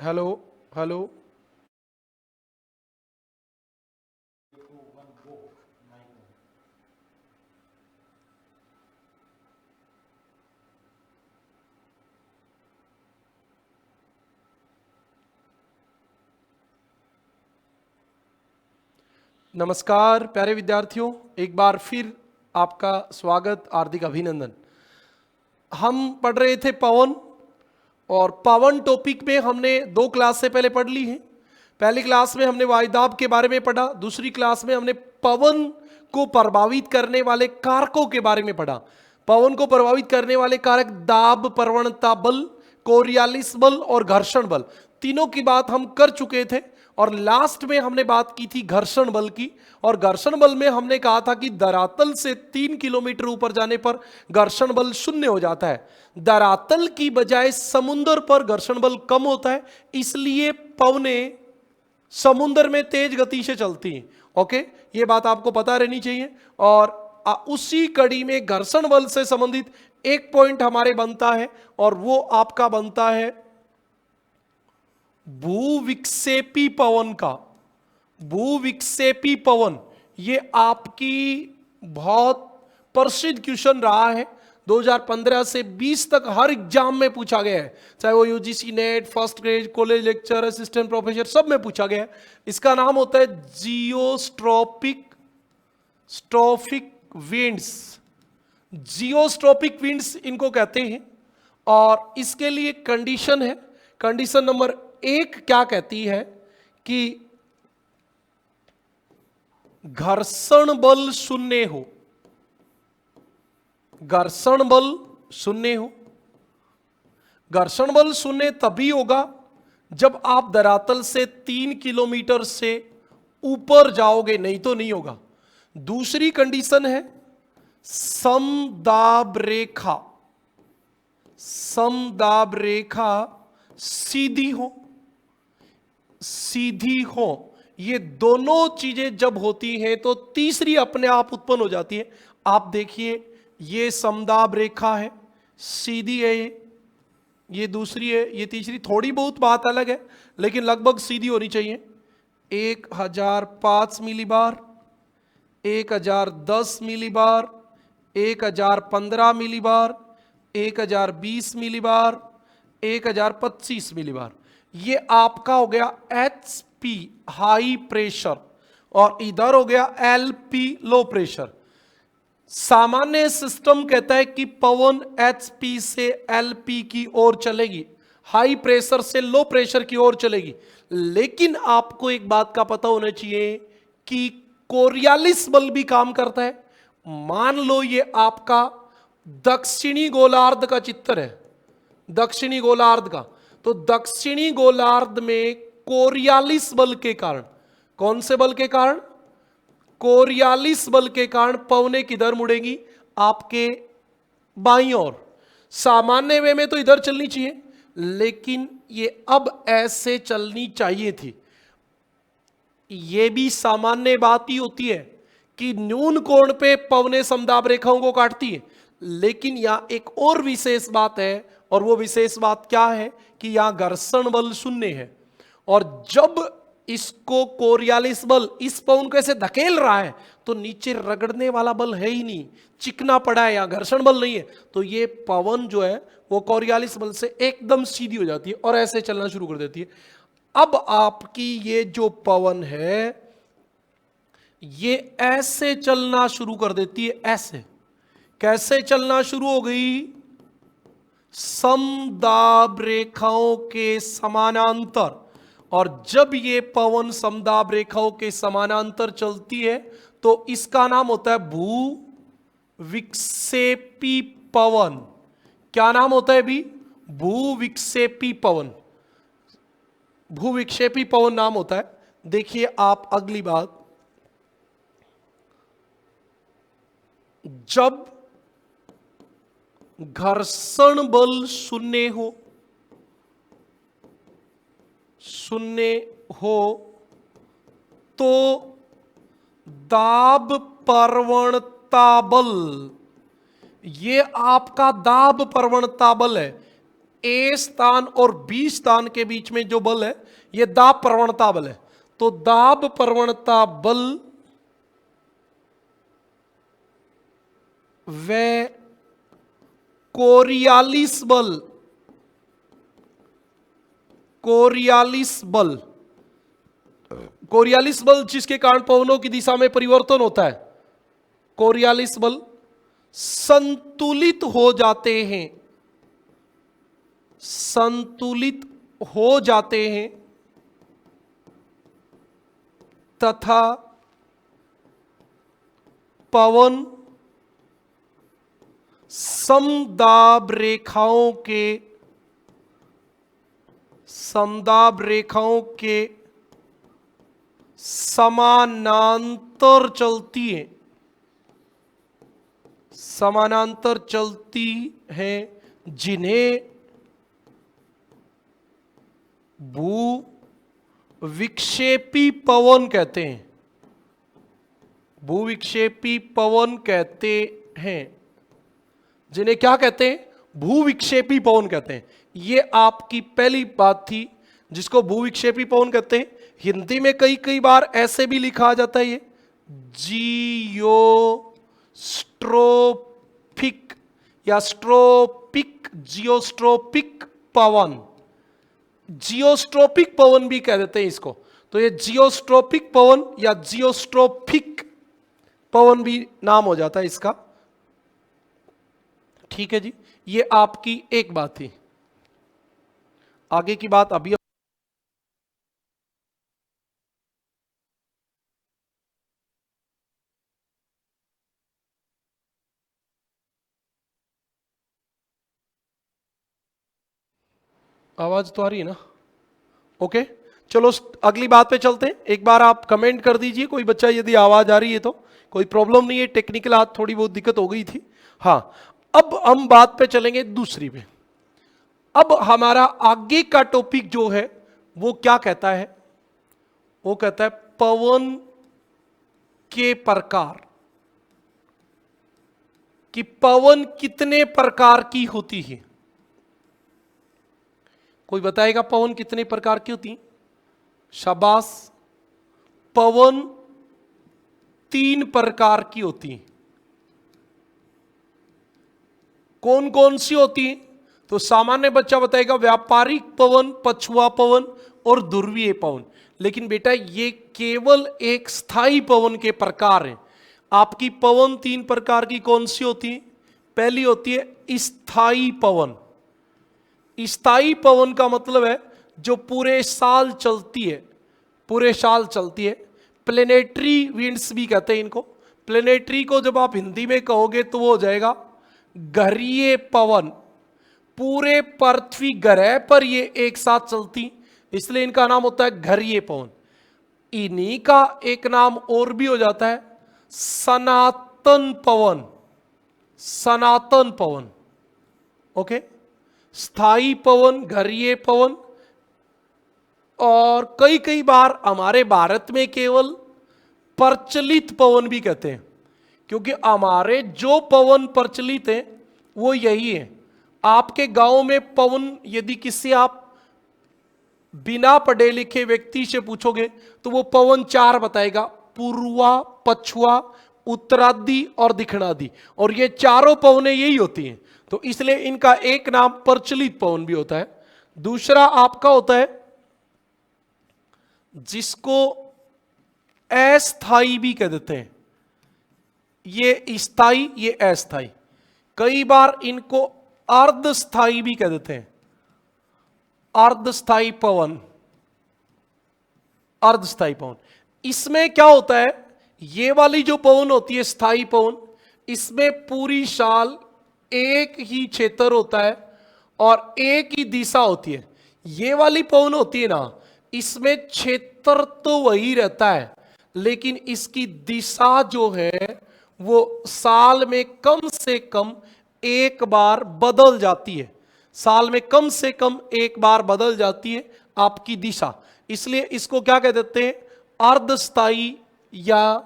Hello hello. नमस्कार प्यारे विद्यार्थियों, एक बार फिर आपका स्वागत, हार्दिक अभिनंदन। हम पढ़ रहे थे पवन, और पवन टॉपिक में हमने 2 क्लास से पहले पढ़ ली है। पहली क्लास में हमने वायुदाब के बारे में पढ़ा, दूसरी क्लास में हमने पवन को प्रभावित करने वाले कारकों के बारे में पढ़ा। पवन को प्रभावित करने वाले कारक दाब, प्रवणता बल, कोरियालिस बल और घर्षण बल, तीनों की बात हम कर चुके थे। और लास्ट में हमने बात की थी घर्षण बल की, और घर्षण बल में हमने कहा था कि धरातल से 3 किलोमीटर ऊपर जाने पर घर्षण बल 0 हो जाता है। धरातल की बजाय समुद्र पर घर्षण बल कम होता है, इसलिए पवनें समुद्र में तेज गति से चलती हैं। ओके, ये बात आपको पता रहनी चाहिए। और उसी कड़ी में घर्षण बल से संबंधित एक पॉइंट हमारे बनता है, और वो आपका बनता है भूविक्षेपी पवन का। भूविक्षेपी पवन, ये आपकी बहुत प्रसिद्ध क्वेश्चन रहा है। 2015 से 20 तक हर एग्जाम में पूछा गया है, चाहे वो UGC net, first grade, college lecture, assistant professor, सब में पूछा गया है। इसका नाम होता है जियोस्ट्रोपिक विंड्स। जियोस्ट्रोपिक विंड्स इनको कहते हैं। और इसके लिए कंडीशन है, कंडीशन नंबर 1 क्या कहती है कि घर्षण बल 0 हो। घर्षण बल 0 हो। घर्षण बल 0 तभी होगा जब आप धरातल से 3 किलोमीटर से ऊपर जाओगे, नहीं तो नहीं होगा। दूसरी कंडीशन है समदाब रेखा। समदाब रेखा सीधी हो, सीधी हो। ये दोनों चीजें जब होती हैं तो तीसरी अपने आप उत्पन्न हो जाती है। आप देखिए, ये समदाब रेखा है, सीधी है, ये दूसरी है, ये तीसरी। थोड़ी बहुत बात अलग है, लेकिन लगभग सीधी होनी चाहिए। 1005 millibar, 1010 millibar, 1015 millibar, 1020 millibar, 1025 millibar. ये आपका हो गया HP हाई प्रेशर, और इधर हो गया LP लो प्रेशर। सामान्य सिस्टम कहता है कि पवन HP से LP की ओर चलेगी, हाई प्रेशर से लो प्रेशर की ओर चलेगी। लेकिन आपको एक बात का पता होना चाहिए कि कोरियालिस बल भी काम करता है। मान लो ये आपका दक्षिणी गोलार्ध का चित्र है, दक्षिणी गोलार्ध का। तो दक्षिणी गोलार्ध में कोरियालिस बल के कारण, कौन से बल के कारण? कोरियालिस बल के कारण पवनें किधर मुड़ेंगी? आपके बाईं ओर। सामान्य वे में तो इधर चलनी चाहिए, लेकिन ये अब ऐसे चलनी चाहिए थी। ये भी सामान्य बात ही होती है कि न्यून कोण पे पवनें समदाब रेखाओं को काटती है। लेकिन यहां एक और विशेष बात है, और वो विशेष बात क्या है कि यहां घर्षण बल 0 है। और जब इसको कोरियालिस बल इस पवन को ऐसे धकेल रहा है तो नीचे रगड़ने वाला बल है ही नहीं, चिकना पड़ा है, यहां घर्षण बल नहीं है। तो ये पवन जो है वो कोरियालिस बल से एकदम सीधी हो जाती है और ऐसे चलना शुरू कर देती है। अब आपकी ये जो पवन है ये ऐसे चलना शुरू कर देती है। ऐसे कैसे चलना शुरू हो गई? समदाब रेखाओं के समानांतर। और जब ये पवन समदाब रेखाओं के समानांतर चलती है तो इसका नाम होता है भू विक्षेपी पवन। क्या नाम होता है भी? भू विक्षेपी पवन। भू विक्षेपी पवन नाम होता है। देखिए आप अगली बात, जब घर्षण बल 0 हो, 0 हो तो दाब प्रवणता बल, ये आपका दाब प्रवणता बल है, ए स्थान और बी स्थान के बीच में जो बल है ये दाब प्रवणता बल है। तो दाब प्रवणता बल व कोरियालिस बल, कोरियालिस बल, कोरियालिस बल जिसके कारण पवनों की दिशा में परिवर्तन होता है, कोरियालिस बल संतुलित हो जाते हैं, संतुलित हो जाते हैं तथा पवन समदाब रेखाओं के, समदाब रेखाओं के समानांतर चलती है, समानांतर चलती हैं, जिन्हें भू विक्षेपी पवन कहते हैं, भूविक्षेपी पवन कहते हैं, जिन्हें क्या कहते हैं, भूविक्षेपी पवन कहते हैं। ये आपकी पहली बात थी जिसको भूविक्षेपी पवन कहते हैं। हिंदी में कई कई बार ऐसे भी लिखा जाता है, ये जियोस्ट्रोपिक या स्ट्रोपिक, जियोस्ट्रोपिक पवन, जियोस्ट्रोपिक पवन भी कह देते हैं इसको। तो ये जियोस्ट्रोपिक पवन या जियोस्ट्रोपिक पवन भी नाम हो जाता है इसका। ठीक है जी, ये आपकी एक बात थी। आगे की बात अभी आवाज तो आ रही है ना? ओके, चलो अगली बात पे चलते हैं। एक बार आप कमेंट कर दीजिए कोई बच्चा यदि आवाज आ रही है तो। कोई प्रॉब्लम नहीं है, टेक्निकल आज थोड़ी बहुत दिक्कत हो गई थी। हाँ, अब हम बात पे चलेंगे दूसरी पे। अब हमारा आगे का टॉपिक जो है वो क्या कहता है, वो कहता है पवन के प्रकार, कि पवन कितने प्रकार की होती है। कोई बताएगा पवन कितने प्रकार की होती है? शाबाश, पवन 3 प्रकार की होती है। कौन कौन सी होती है? तो सामान्य बच्चा बताएगा व्यापारिक पवन, पछुआ पवन और ध्रुवीय पवन। लेकिन बेटा ये केवल एक स्थायी पवन के प्रकार हैं। आपकी पवन 3 प्रकार की कौन सी होती है? पहली होती है स्थायी पवन। स्थायी पवन का मतलब है जो पूरे साल चलती है, पूरे साल चलती है। प्लेनेटरी विंड्स भी कहते हैं इनको। प्लेनेटरी को जब आप हिंदी में कहोगे तो वो हो जाएगा ग्रहीय पवन। पूरे पृथ्वी ग्रह पर ये एक साथ चलती, इसलिए इनका नाम होता है ग्रहीय पवन। इन्हीं का एक नाम और भी हो जाता है सनातन पवन, सनातन पवन। ओके, स्थायी पवन, ग्रहीय पवन, और कई कई बार हमारे भारत में केवल प्रचलित पवन भी कहते हैं, क्योंकि हमारे जो पवन प्रचलित है वो यही है। आपके गांव में पवन यदि किसी आप बिना पढ़े लिखे व्यक्ति से पूछोगे तो वो पवन 4 बताएगा, पूर्वा, पछुआ, उत्तरादि और दक्षिणादि, और ये चारों पवनें यही होती हैं। तो इसलिए इनका एक नाम प्रचलित पवन भी होता है। दूसरा आपका होता है जिसको अस्थाई भी कह देते हैं। ये स्थाई, ये अस्थाई। कई बार इनको अर्धस्थाई भी कह देते हैं, अर्धस्थाई पवन, अर्धस्थाई पवन। इसमें क्या होता है, ये वाली जो पवन होती है स्थाई पवन, इसमें पूरी साल एक ही क्षेत्र होता है और एक ही दिशा होती है। ये वाली पवन होती है ना, इसमें क्षेत्र तो वही रहता है, लेकिन इसकी दिशा जो है वो साल में कम से कम एक बार बदल जाती है। साल में कम से कम एक बार बदल जाती है आपकी दिशा। इसलिए इसको क्या कह देते हैं, अर्धस्थाई या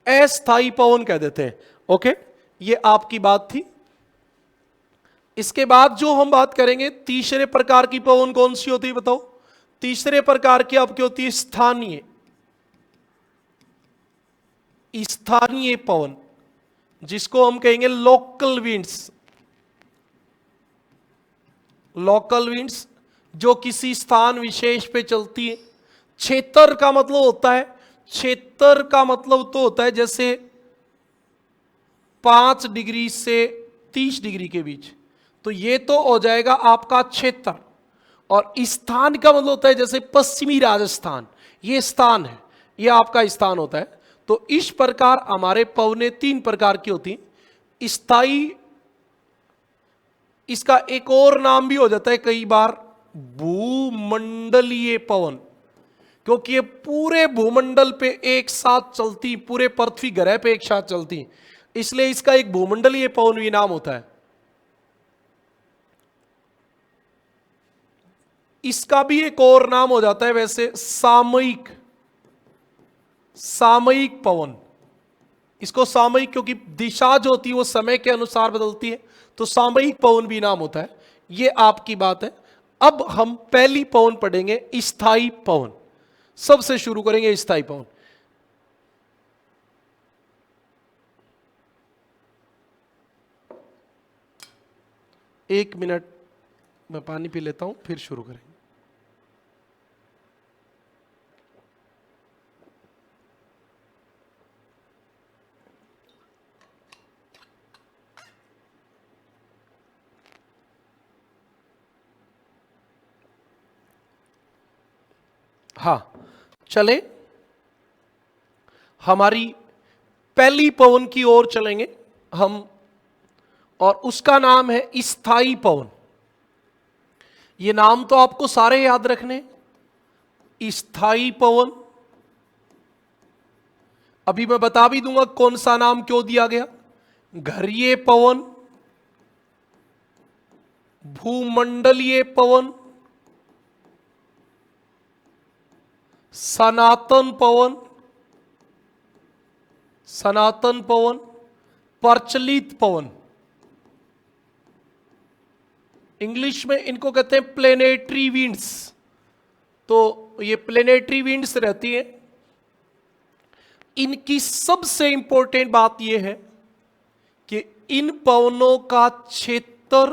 अस्थाई पवन कह देते हैं। ओके, ये आपकी बात थी। इसके बाद जो हम बात करेंगे तीसरे प्रकार की पवन कौन सी होती है बताओ। तीसरे प्रकार की आपकी होती है स्थानीय, स्थानीय पवन, जिसको हम कहेंगे लोकल विंड्स। लोकल विंड्स जो किसी स्थान विशेष पे चलती है। क्षेत्र का मतलब होता है, क्षेत्र का मतलब तो होता है जैसे 5 डिग्री से 30 डिग्री के बीच, तो ये तो हो जाएगा आपका क्षेत्र। और स्थान का मतलब होता है जैसे पश्चिमी राजस्थान, ये स्थान है, ये आपका स्थान होता है। तो इस प्रकार हमारे पवनें 3 प्रकार की होती हैं। स्थायी, इसका एक और नाम भी हो जाता है कई बार भूमंडलीय पवन, क्योंकि ये पूरे भूमंडल पे एक साथ चलती, पूरे पृथ्वी ग्रह पे एक साथ चलती, इसलिए इसका एक भूमंडलीय पवन भी नाम होता है। इसका भी एक और नाम हो जाता है वैसे सामयिक, सामयिक पवन। इसको सामयिक क्योंकि दिशा जो होती है वो समय के अनुसार बदलती है, तो सामयिक पवन भी नाम होता है। ये आपकी बात है। अब हम पहली पवन पढ़ेंगे स्थायी पवन। सबसे शुरू करेंगे स्थायी पवन। एक मिनट मैं पानी पी लेता हूं, फिर शुरू करेंगे। हाँ, चले हमारी पहली पवन की ओर चलेंगे हम, और उसका नाम है स्थायी पवन। ये नाम तो आपको सारे याद रखने। स्थायी पवन, अभी मैं बता भी दूंगा कौन सा नाम क्यों दिया गया। घरीय पवन, भूमंडलीय पवन, सनातन पवन, सनातन पवन, प्रचलित पवन। इंग्लिश में इनको कहते हैं प्लेनेटरी विंड्स। तो ये प्लेनेटरी विंड्स रहती है। इनकी सबसे इंपॉर्टेंट बात यह है कि इन पवनों का क्षेत्र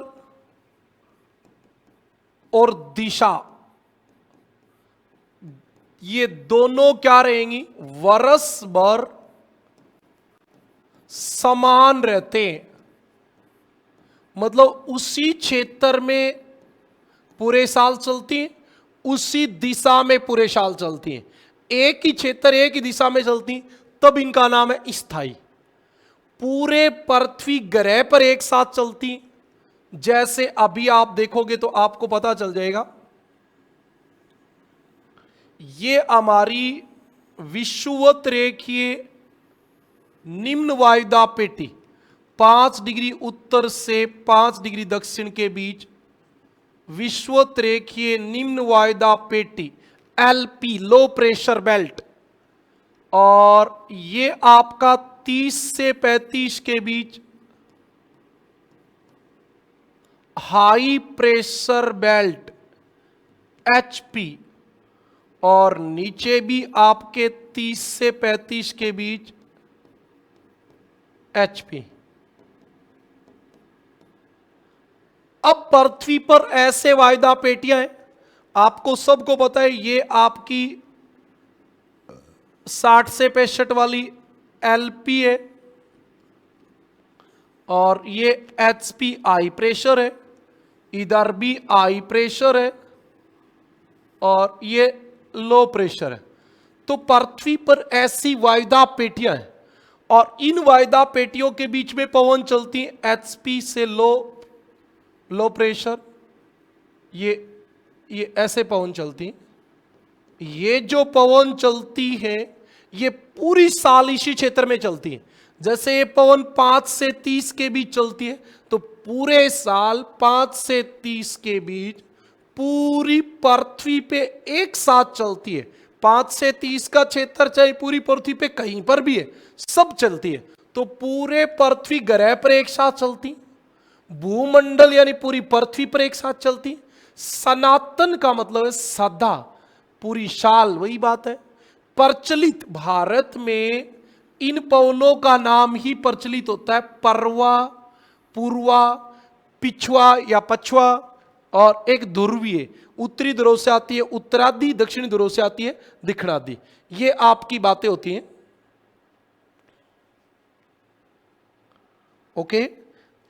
और दिशा, ये दोनों क्या रहेंगी, वर्ष भर समान रहते हैं। मतलब उसी क्षेत्र में पूरे साल चलती हैं, उसी दिशा में पूरे साल चलती हैं। एक ही क्षेत्र एक ही दिशा में चलती, तब इनका नाम है स्थायी। पूरे पृथ्वी ग्रह पर एक साथ चलती, जैसे अभी आप देखोगे तो आपको पता चल जाएगा। ये हमारी विषुवत रेखीय निम्न वायुदा पेटी 5 डिग्री उत्तर से 5 डिग्री दक्षिण के बीच विषुवत रेखीय निम्न वायुदा पेटी एलपी, लो प्रेशर बेल्ट, और ये आपका 30 से 35 के बीच हाई प्रेशर बेल्ट एचपी, और नीचे भी आपके 30 से 35 के बीच एचपी। अब पृथ्वी पर ऐसे वायुदा पेटियां हैं, आपको सबको पता है। ये आपकी 60 से 65 वाली एलपी है, और ये एचपी हाई प्रेशर है, इधर भी हाई प्रेशर है, और ये लो प्रेशर है। तो पृथ्वी पर ऐसी वायुदा पेटियां हैं, और इन वायुदा पेटियों के बीच में पवन चलती है एचपी से लो प्रेशर। ये ऐसे पवन चलती है। ये जो पवन चलती है ये पूरी साल इसी क्षेत्र में चलती है। जैसे ये पवन 5 से 30 के बीच चलती है, तो पूरे साल 5 से 30 के बीच पूरी पृथ्वी पे एक साथ चलती है। 5 से 30 का क्षेत्र चाहे पूरी पृथ्वी पे कहीं पर भी है, सब चलती है। तो पूरे पृथ्वी ग्रह पर एक साथ चलती, भूमंडल यानी पूरी पृथ्वी पर एक साथ चलती है। सनातन का मतलब है सदा, पूरी साल, वही बात है। प्रचलित, भारत में इन पवनों का नाम ही प्रचलित होता है, परवा, पूर्वा, पिछवा या पछवा, और एक ध्रुवीय, उत्तरी ध्रुव से आती है उत्तरादि, दक्षिणी ध्रुव से आती है दक्षिणादि। ये आपकी बातें होती हैं। ओके,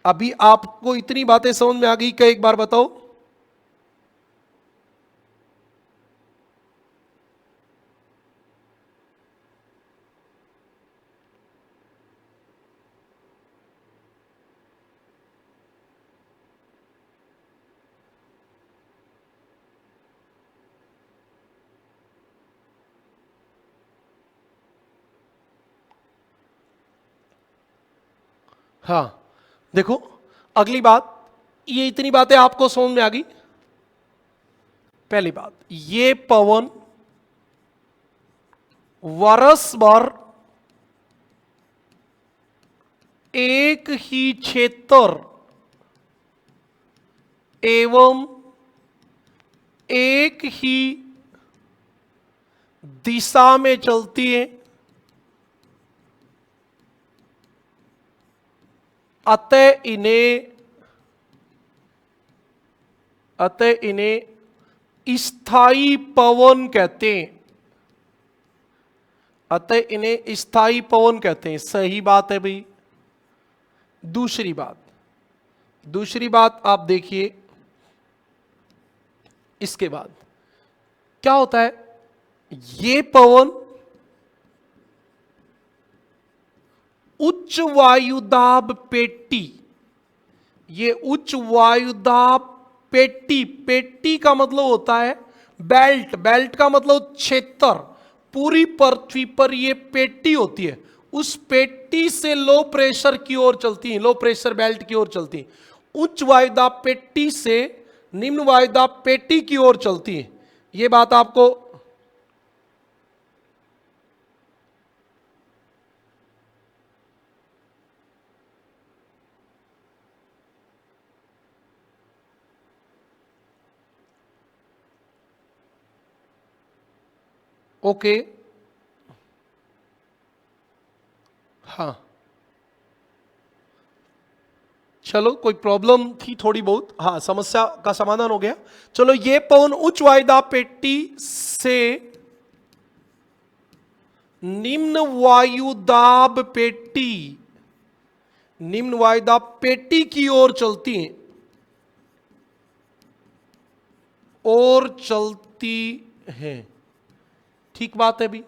अभी आपको इतनी बातें समझ में आ गई क्या? एक बार बताओ। हाँ, देखो अगली बात, ये इतनी बातें आपको समझ में आ गई। पहली बात, ये पवन वर्ष भर एक ही क्षेत्र एवं एक ही दिशा में चलती है, अतः इन्हें स्थायी पवन कहते हैं। अतः इन्हें स्थायी पवन कहते हैं। सही बात है भाई। दूसरी बात आप देखिए, इसके बाद क्या होता है, ये पवन उच्च वायुदाब पेटी, ये उच्च वायुदाब पेटी, पेटी का मतलब होता है बेल्ट, बेल्ट का मतलब क्षेत्र, पूरी पृथ्वी पर ये पेटी होती है, उस पेटी से लो प्रेशर की ओर चलती है, लो प्रेशर बेल्ट की ओर चलती है। उच्च वायुदाब पेटी से निम्न वायुदाब पेटी की ओर चलती है। ये बात आपको ओके। हाँ, चलो कोई प्रॉब्लम थी थोड़ी बहुत, हाँ समस्या का समाधान हो गया। चलो, ये पवन उच्च वायुदाब पेटी से निम्न वायुदाब पेटी, निम्न वायुदाब पेटी की ओर चलती हैं, और चलती हैं। ठीक बात है भी।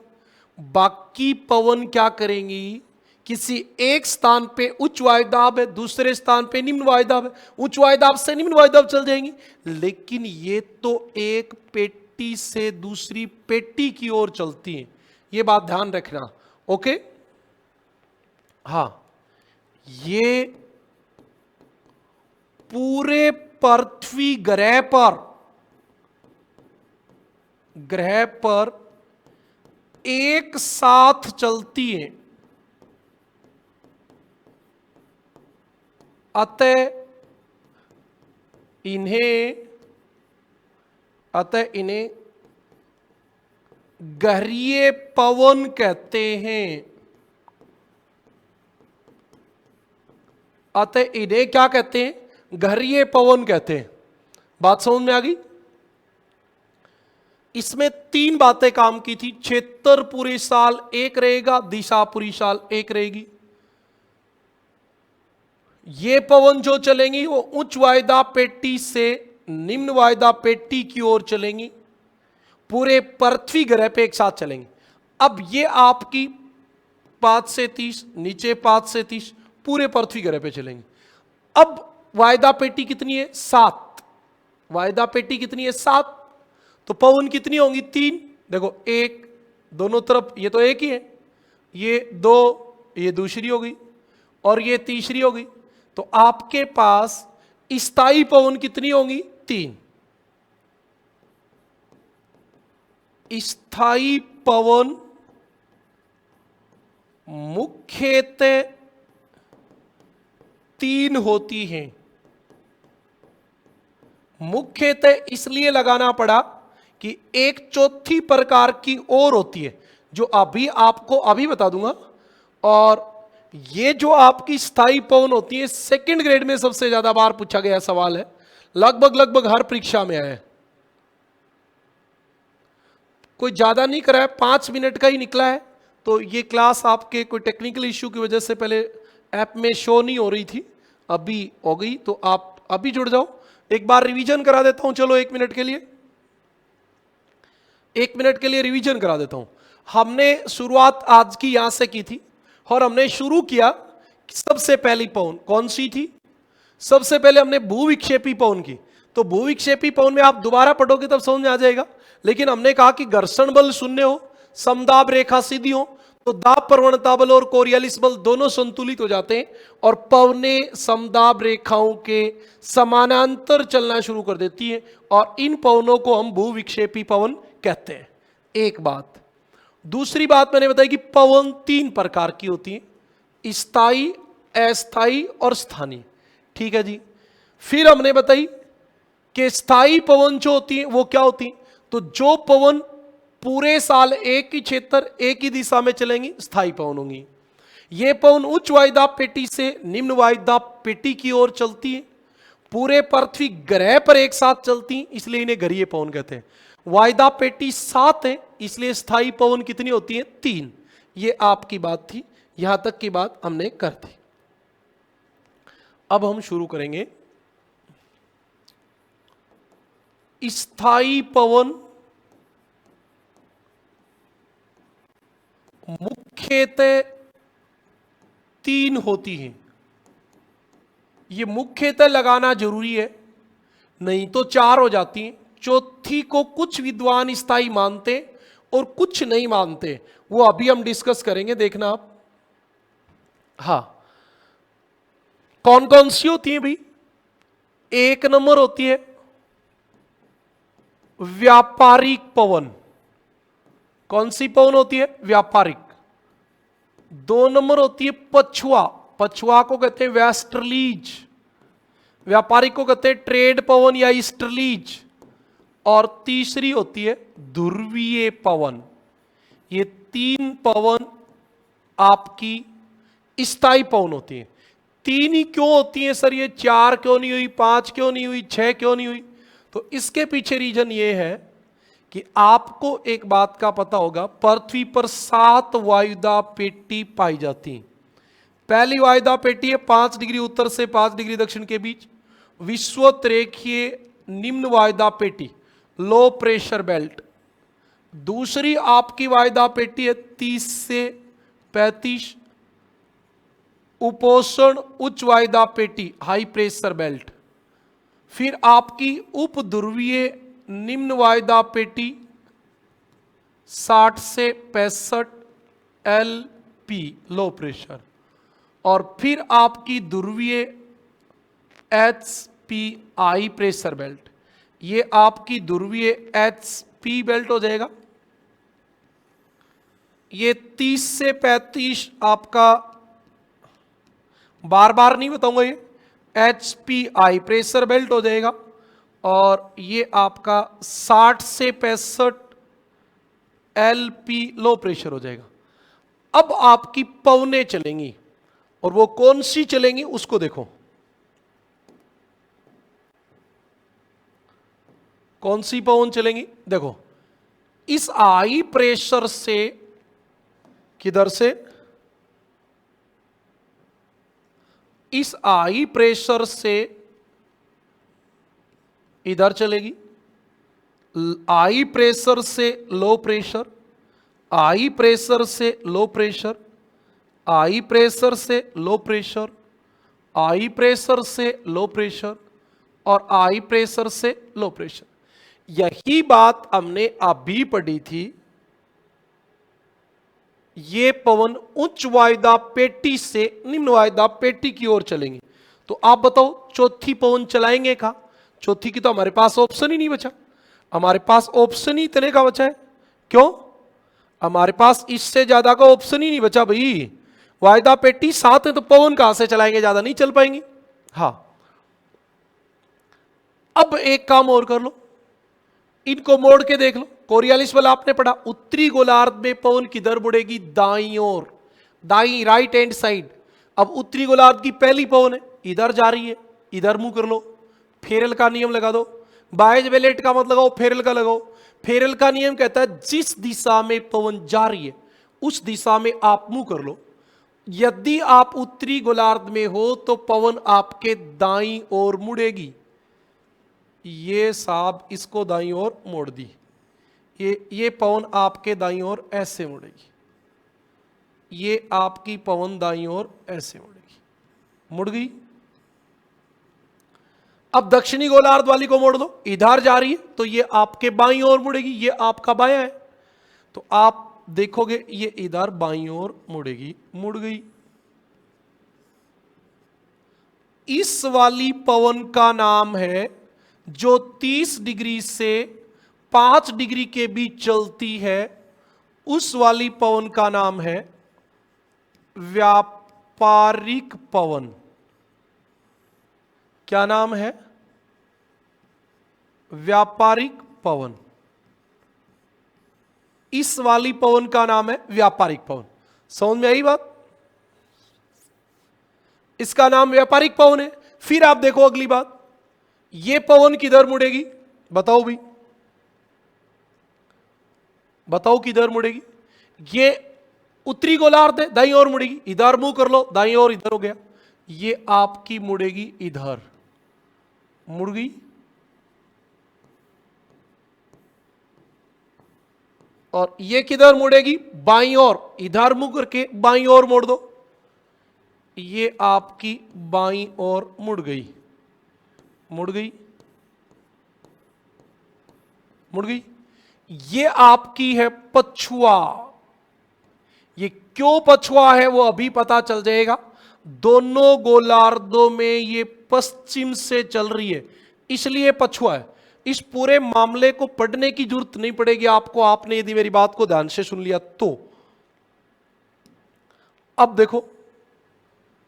बाकी पवन क्या करेंगी, किसी एक स्थान पे उच्च वायुदाब है, दूसरे स्थान पे निम्न वायुदाब है, उच्च वायुदाब से निम्न वायुदाब चल जाएंगी। लेकिन ये तो एक पेटी से दूसरी पेटी की ओर चलती है, ये बात ध्यान रखना। ओके, हाँ, ये पूरे पृथ्वी ग्रह पर एक साथ चलती है, अतः इन्हें गहरीय पवन कहते हैं। अतः इन्हें क्या कहते हैं, गहरीय पवन कहते हैं। बात समझ में आ गई। इसमें तीन बातें काम की थी, क्षेत्र पूरे साल एक रहेगा, दिशा पूरी साल एक रहेगी। ये पवन जो चलेंगी वो उच्च वायुदाब पेटी से निम्न वायुदाब पेटी की ओर चलेंगी, पूरे पृथ्वी ग्रह पे एक साथ चलेंगी। अब ये आपकी 5 से 30, नीचे 5 से 30, पूरे पृथ्वी ग्रह पे चलेंगी। अब वायुदाब पेटी कितनी है, 7, वायुदाब पेटी कितनी है, 7, तो पवन कितनी होंगी, 3। देखो, एक दोनों तरफ, ये तो एक ही है, ये 2, ये दूसरी हो गई, और ये तीसरी हो गई। तो आपके पास स्थायी पवन कितनी होंगी, 3। स्थायी पवन मुख्यतः 3 होती हैं। मुख्यतः इसलिए लगाना पड़ा कि एक चौथी प्रकार की और होती है जो अभी आपको अभी बता दूंगा, और ये जो आपकी स्थायी पवन होती है, सेकंड ग्रेड में सबसे ज्यादा बार पूछा गया सवाल है, लगभग हर परीक्षा में आया है। कोई ज्यादा नहीं करा है, 5 मिनट का ही निकला है। तो ये क्लास आपके कोई टेक्निकल इश्यू की वजह से पहले ऐप में शो नहीं हो रही थी, अभी हो गई, तो आप अभी जुड़ जाओ। एक बार रिवीजन करा देता हूं, चलो 1 मिनट के लिए, 1 मिनट के लिए रिवीजन करा देता हूं। हमने शुरुआत आज की यहां से की थी, और हमने शुरू किया, सबसे पहली पवन कौन सी थी? सबसे पहले हमने भूविक्षेपी पवन की। तो भूविक्षेपी पवन में आप दोबारा पढ़ोगे तब समझ में आ जाएगा, लेकिन हमने कहा कि घर्षण बल शून्य हो, समदाब रेखा सीधी हो, तो दाब प्रवणता बल और कोरियलिस बल दोनों संतुलित हो जाते हैं, और पवने समदाब रेखाओं के समानांतर चलना शुरू कर देती है, और इन पवनों को हम भूविक्षेपी पवन कहते हैं। एक बात। दूसरी बात मैंने बताई कि पवन 3 प्रकार की होती है, स्थायी, अस्थायी और स्थानीय। ठीक है जी। फिर हमने बताई कि स्थायी पवन जो होती है वो क्या होती है? तो जो पवन पूरे साल एक ही क्षेत्र, एक ही दिशा में चलेंगी, स्थायी पवन होंगी। ये पवन उच्च वायुदाब पेटी से निम्न वायुदाब पेटी की ओर चलती है, पूरे पृथ्वी ग्रह पर एक साथ चलती है, इसलिए इन्हें घरीय पवन कहते हैं। वायुदाब पेटी 7 है, इसलिए स्थायी पवन कितनी होती है? 3। ये आपकी बात थी, यहां तक की बात हमने कर दी। अब हम शुरू करेंगे स्थायी पवन मुख्यतः 3 होती है। ये मुख्यतः लगाना जरूरी है, नहीं तो 4 हो जाती हैं। चौथी को कुछ विद्वान स्थायी मानते और कुछ नहीं मानते, वो अभी हम डिस्कस करेंगे, देखना आप। हाँ, कौन कौन सी होती है भाई? 1 नंबर होती है व्यापारिक पवन। कौन सी पवन होती है? व्यापारिक। 2 नंबर होती है पछुआ। पछुआ को कहते हैं वेस्टर्लीज, व्यापारिक को कहते हैं ट्रेड पवन या ईस्टर्लीज। और तीसरी होती है ध्रुवीय पवन। ये 3 पवन आपकी स्थायी पवन होती है। 3 ही क्यों होती है सर? ये 4 क्यों नहीं हुई, 5 क्यों नहीं हुई, 6 क्यों नहीं हुई? तो इसके पीछे रीजन ये है कि आपको एक बात का पता होगा, पृथ्वी पर 7 वायुदाब पेटी पाई जाती। पहली वायुदाब पेटी है 5 डिग्री उत्तर से 5 डिग्री दक्षिण के बीच, विषुवत रेखीय निम्न वायुदाब पेटी, लो प्रेशर बेल्ट। दूसरी आपकी वायुदाब पेटी है 30 से 35, उपोषण उच्च वायुदाब पेटी, हाई प्रेशर बेल्ट। फिर आपकी उप ध्रुवीय निम्न वायुदाब पेटी 60 से 65 LP, लो प्रेशर। और फिर आपकी ध्रुवीय HP, हाई प्रेशर बेल्ट। ये आपकी ध्रुवीय HP बेल्ट हो जाएगा। ये 30 से 35 आपका, बार बार नहीं बताऊंगा, ये HP हाई प्रेशर बेल्ट हो जाएगा। और ये आपका 60 से 65 LP लो प्रेशर हो जाएगा। अब आपकी पवनें चलेंगी, और वो कौन सी चलेंगी उसको देखो। कौन सी पवन चलेंगी? देखो, इस हाई प्रेशर से, किधर से? इस हाई प्रेशर से इधर चलेगी, हाई प्रेशर से लो प्रेशर, हाई प्रेशर से लो प्रेशर, हाई प्रेशर से लो प्रेशर, हाई प्रेशर से लो प्रेशर, और हाई प्रेशर से लो प्रेशर। यही बात हमने अभी पढ़ी थी। ये पवन उच्च वायुदाब पेटी से निम्न वायुदाब पेटी की ओर चलेंगे। तो आप बताओ चौथी पवन चलाएंगे का? चौथी की तो हमारे पास ऑप्शन ही नहीं बचा। हमारे पास ऑप्शन ही इतने का बचा है। क्यों? हमारे पास इससे ज्यादा का ऑप्शन ही नहीं बचा भाई। वायुदाब पेटी 7 है, तो पवन कहां से चलाएंगे? ज्यादा नहीं चल पाएंगे। हाँ, अब एक काम और कर लो, इनको मोड़ के देख लो। कोरियालिस वाला आपने पढ़ा, उत्तरी गोलार्ध में पवन किधर मुड़ेगी? दाईं ओर, दाईं राइट हैंड साइड। अब उत्तरी गोलार्ध की पहली पवन है, इधर जा रही है, इधर मुंह कर लो, फेरेल का नियम लगा दो। बायज वेलेट का मत लगाओ, फेरेल का लगाओ। फेरेल का नियम कहता है जिस दिशा में पवन जा रही है उस दिशा में आप मुंह कर लो। यदि आप उत्तरी गोलार्ध में हो तो पवन आपके दाईं ओर मुड़ेगी। ये साहब इसको दाईं ओर मोड़ दी, ये पवन आपके दाईं ओर ऐसे मुड़ेगी, ये आपकी पवन दाईं ओर ऐसे मुड़ेगी, मुड़ गई। अब दक्षिणी गोलार्ध वाली को मोड़ दो, इधर जा रही है तो ये आपके बाईं ओर मुड़ेगी, ये आपका बायां है, तो आप देखोगे ये इधर बाईं ओर मुड़ेगी, मुड़ गई। इस वाली पवन का नाम है जो 30 डिग्री से 5 डिग्री के बीच चलती है, उस वाली पवन का नाम है व्यापारिक पवन। क्या नाम है? व्यापारिक पवन। इस वाली पवन का नाम है व्यापारिक पवन। समझ में आई बात? इसका नाम व्यापारिक पवन है। फिर आप देखो अगली बात, ये पवन किधर मुड़ेगी? बताओ भी, बताओ किधर मुड़ेगी? ये उत्तरी गोलार्ध है, दाईं ओर मुड़ेगी, इधर मुंह कर लो, दाईं ओर इधर हो गया, ये आपकी मुड़ेगी इधर, मुड़ गई। और ये किधर मुड़ेगी? बाईं ओर, इधर मुंह करके बाईं ओर मोड़ दो, ये आपकी बाईं ओर मुड़ गई, मुड़ गई, मुड़ गई। ये आपकी है पछुआ। ये क्यों पछुआ है वो अभी पता चल जाएगा। दोनों गोलार्धों में ये पश्चिम से चल रही है इसलिए पछुआ है। इस पूरे मामले को पढ़ने की जरूरत नहीं पड़ेगी आपको, आपने यदि मेरी बात को ध्यान से सुन लिया तो। अब देखो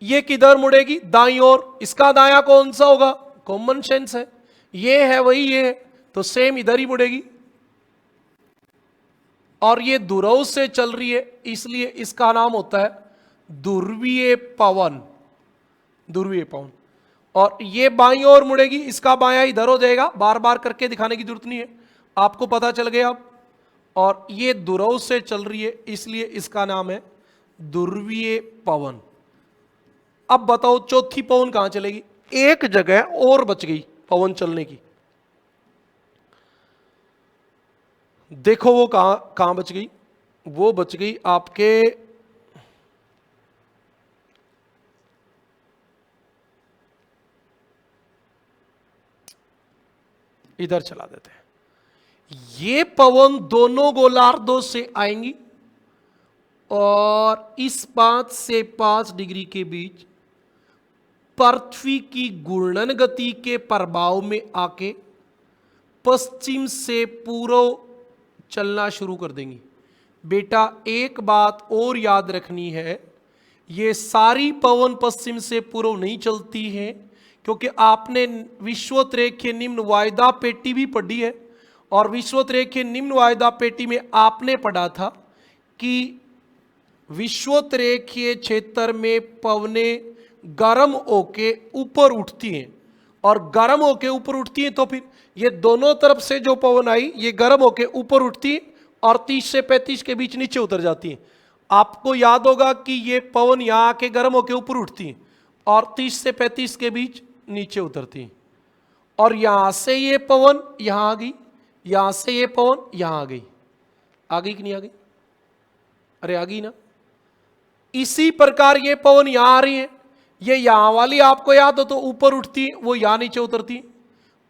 ये किधर मुड़ेगी? दाईं ओर। इसका दायां कौन सा होगा? कॉमन सेंस है, ये है वही ये है, तो सेम इधर ही मुड़ेगी। और ये ध्रुव से चल रही है इसलिए इसका नाम होता है ध्रुवीय पवन, ध्रुवीय पवन। और ये बाईं ओर मुड़ेगी, इसका बायां इधर हो जाएगा, बार बार करके दिखाने की जरूरत नहीं है, आपको पता चल गया अब। और ये ध्रुव से चल रही है इसलिए इसका नाम है ध्रुवीय पवन। अब बताओ चौथी पवन कहां चलेगी? एक जगह और बच गई पवन चलने की, देखो वो कहां बच गई? वो बच गई आपके इधर, चला देते हैं। ये पवन दोनों गोलार्धों से आएंगी और इस 5 से 5 डिग्री के बीच पृथ्वी की घूर्णन गति के प्रभाव में आके पश्चिम से पूर्व चलना शुरू कर देंगी। बेटा एक बात और याद रखनी है, ये सारी पवन पश्चिम से पूर्व नहीं चलती है, क्योंकि आपने विश्वोत्तरेखीय निम्न वायदा पेटी भी पढ़ी है, और विश्वोत्तरेखीय निम्न वायदा पेटी में आपने पढ़ा था कि विश्वोत्तरेखीय क्षेत्र में पवनें गर्म होके ऊपर उठती हैं, और गर्म होके ऊपर उठती हैं तो फिर ये दोनों तरफ से जो पवन आई ये गर्म होके ऊपर उठती है और 30 से 35 के बीच नीचे उतर जाती है। आपको याद होगा कि ये पवन यहाँ आके गर्म होके ऊपर उठती है और 30 से 35 के बीच नीचे उतरती है। और यहां से ये पवन यहां आ गई, यहां से ये पवन यहां आ गई। आ गई कि नहीं आ गई? अरे आ गई ना। इसी प्रकार ये पवन यहां आ रही है, ये यहां वाली आपको याद हो तो ऊपर उठती, वो यहां नीचे उतरती,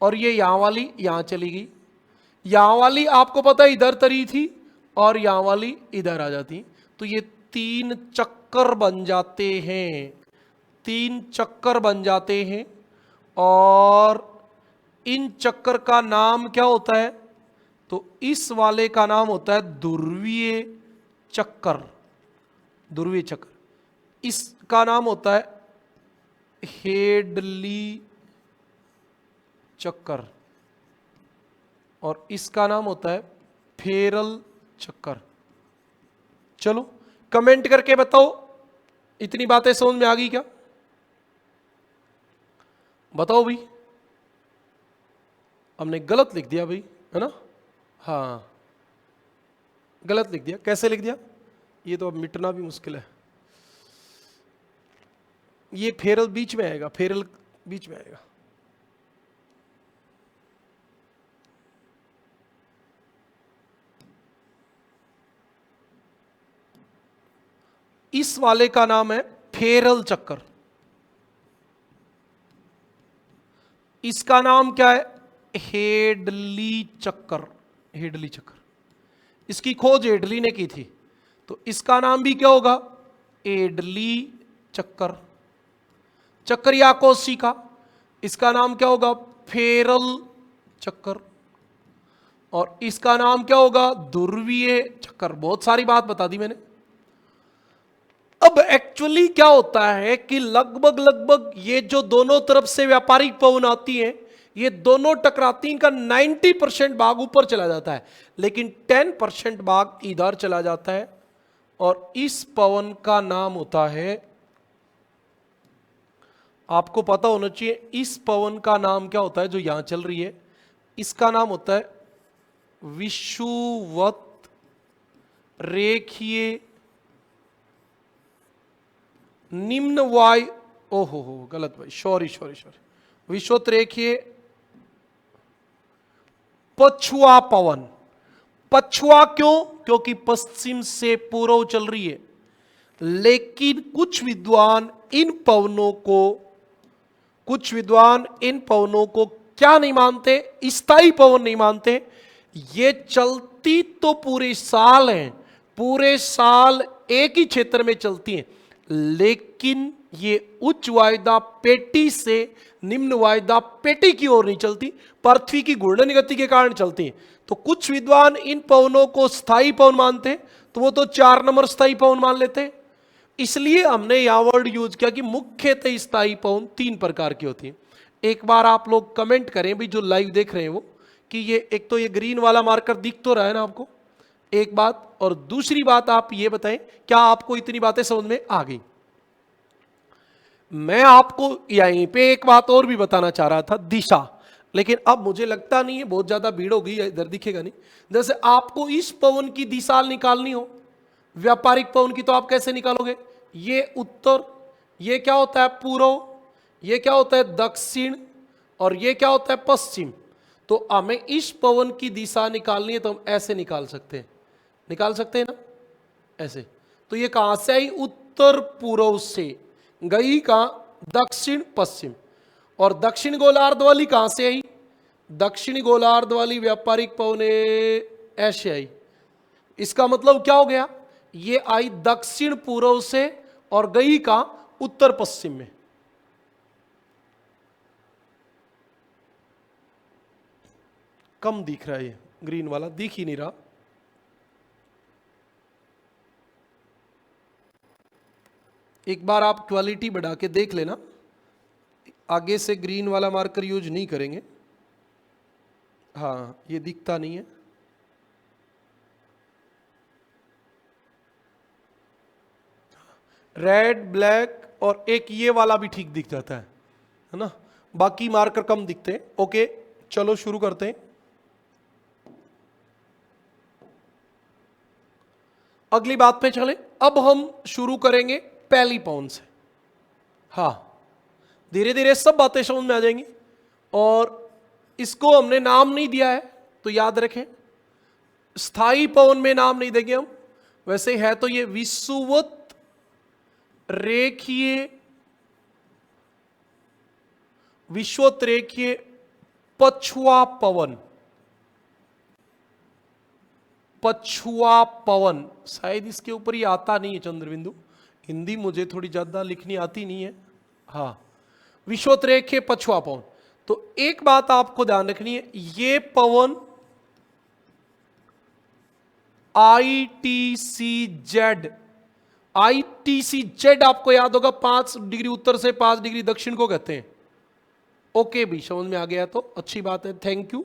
और ये यहां वाली यहां चली गई। यहां वाली आपको पता है इधर तरी थी और यहां वाली इधर आ जाती, तो ये 3 चक्कर बन जाते हैं, 3 चक्कर बन जाते हैं। और इन चक्कर का नाम क्या होता है? तो इस वाले का नाम होता है ध्रुवीय चक्कर, ध्रुवीय चक्कर। इसका नाम होता है हेडली चक्कर, और इसका नाम होता है फेरल चक्कर। चलो कमेंट करके बताओ, इतनी बातें समझ में आ गई क्या? बताओ भाई। हमने गलत लिख दिया भाई, है ना? हाँ गलत लिख दिया। कैसे लिख दिया? ये तो अब मिटना भी मुश्किल है। ये फेरल बीच में आएगा, फेरल बीच में आएगा। इस वाले का नाम है फेरल चक्कर। इसका नाम क्या है? हेडली चक्कर। हेडली चक्कर, इसकी खोज हेडली ने की थी, तो इसका नाम भी क्या होगा? हेडली चक्कर। चक्कर या कोशिका, इसका नाम क्या होगा? फेरल चक्कर। और इसका नाम क्या होगा? ध्रुवीय चक्कर। बहुत सारी बात बता दी मैंने। अब एक्चुअली क्या होता है कि लगभग लगभग ये जो दोनों तरफ से व्यापारिक पवन आती हैं, ये दोनों टकराती, इनका 90% भाग ऊपर चला जाता है, लेकिन 10% भाग इधर चला जाता है। और इस पवन का नाम होता है, आपको पता होना चाहिए, इस पवन का नाम क्या होता है जो यहां चल रही है? इसका नाम होता है विषुवत रेखीय निम्न वायु। ओहो हो गलत भाई, सॉरी सॉरी सॉरी। विषुवत रेखीय पछुआ पवन। पछुआ क्यों? क्योंकि पश्चिम से पूर्व चल रही है। लेकिन कुछ विद्वान इन पवनों को क्या नहीं मानते? स्थायी पवन नहीं मानते। ये चलती तो पूरे साल है, पूरे साल एक ही क्षेत्र में चलती हैं, लेकिन ये उच्च वायुदाब पेटी से निम्न वायुदाब पेटी की ओर नहीं चलती, पृथ्वी की घूर्णन गति के कारण चलती हैं। तो कुछ विद्वान इन पवनों को स्थायी पवन मानते हैं, तो वो तो 4 नंबर स्थायी पवन मान लेते हैं। इसलिए हमने यह वर्ड यूज किया कि मुख्यतः स्थायी पवन 3 प्रकार की होती है। एक बार आप लोग कमेंट करें भी, जो लाइव देख रहे हैं वो, कि ये एक तो ये ग्रीन वाला मार्कर दिख तो रहा है ना आपको, एक बात। और दूसरी बात आप ये बताएं, क्या आपको इतनी बातें समझ में आ गई? मैं आपको यहीं पे एक बात और भी बताना चाह रहा था, दिशा, लेकिन अब मुझे लगता नहीं है, बहुत ज्यादा भीड़ हो गई, इधर दिखेगा नहीं। जैसे आपको इस पवन की दिशा निकालनी हो, व्यापारिक पवन की, तो आप कैसे निकालोगे? ये उत्तर, ये क्या होता है? पूर्व, ये क्या होता है? दक्षिण, और ये क्या होता है? पश्चिम। तो हमें इस पवन की दिशा निकालनी है, तो हम ऐसे निकाल सकते हैं, निकाल सकते हैं ना, ऐसे। तो ये कहां से आई? उत्तर पूर्व से गई, कहां? दक्षिण पश्चिम। और दक्षिण गोलार्ध वाली कहां से आई? दक्षिण गोलार्ध वाली व्यापारिक पवन ऐसे आई। इसका मतलब क्या हो गया? ये आई दक्षिण पूर्व से और गई कहां? उत्तर पश्चिम में। कम दिख रहा है, ये ग्रीन वाला दिख ही नहीं रहा। एक बार आप क्वालिटी बढ़ा के देख लेना, आगे से ग्रीन वाला मार्कर यूज नहीं करेंगे। हाँ ये दिखता नहीं है। रेड, ब्लैक और एक ये वाला भी ठीक दिख जाता है ना? बाकी मार्कर कम दिखते हैं। ओके चलो शुरू करते हैं। अगली बात पे चले। अब हम शुरू करेंगे पहली पवन से। हाँ धीरे धीरे सब बातें समझ में आ जाएंगी। और इसको हमने नाम नहीं दिया है, तो याद रखें, स्थायी पवन में नाम नहीं देंगे हम। वैसे है तो ये विषुवत रेखीय पछुआ पवन। पछुआ पवन शायद इसके ऊपर ही आता नहीं है चंद्रबिंदु, हिंदी मुझे थोड़ी ज्यादा लिखनी आती नहीं है। हाँ विषुवत रेखीय पछुआ पवन। तो एक बात आपको ध्यान रखनी है, ये पवन ITCZ, ITCZ आपको याद होगा 5 डिग्री उत्तर से 5 डिग्री दक्षिण को कहते हैं। ओके भी समझ में आ गया तो अच्छी बात है, थैंक यू।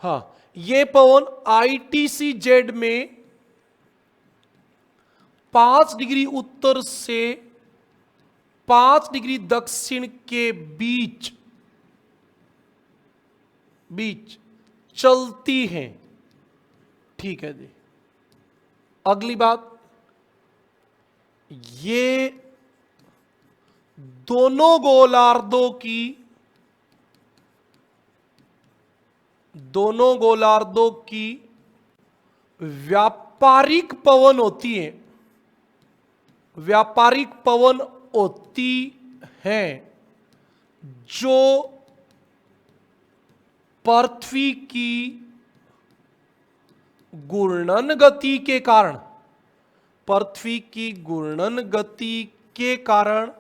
हाँ, ये पवन ITCZ में 5 डिग्री उत्तर से 5 डिग्री दक्षिण के बीच चलती हैं। ठीक है जी। अगली बात, ये दोनों गोलार्धों की व्यापारिक पवन होती है, व्यापारिक पवन होती हैं जो पृथ्वी की घूर्णन गति के कारण, पृथ्वी की घूर्णन गति के कारण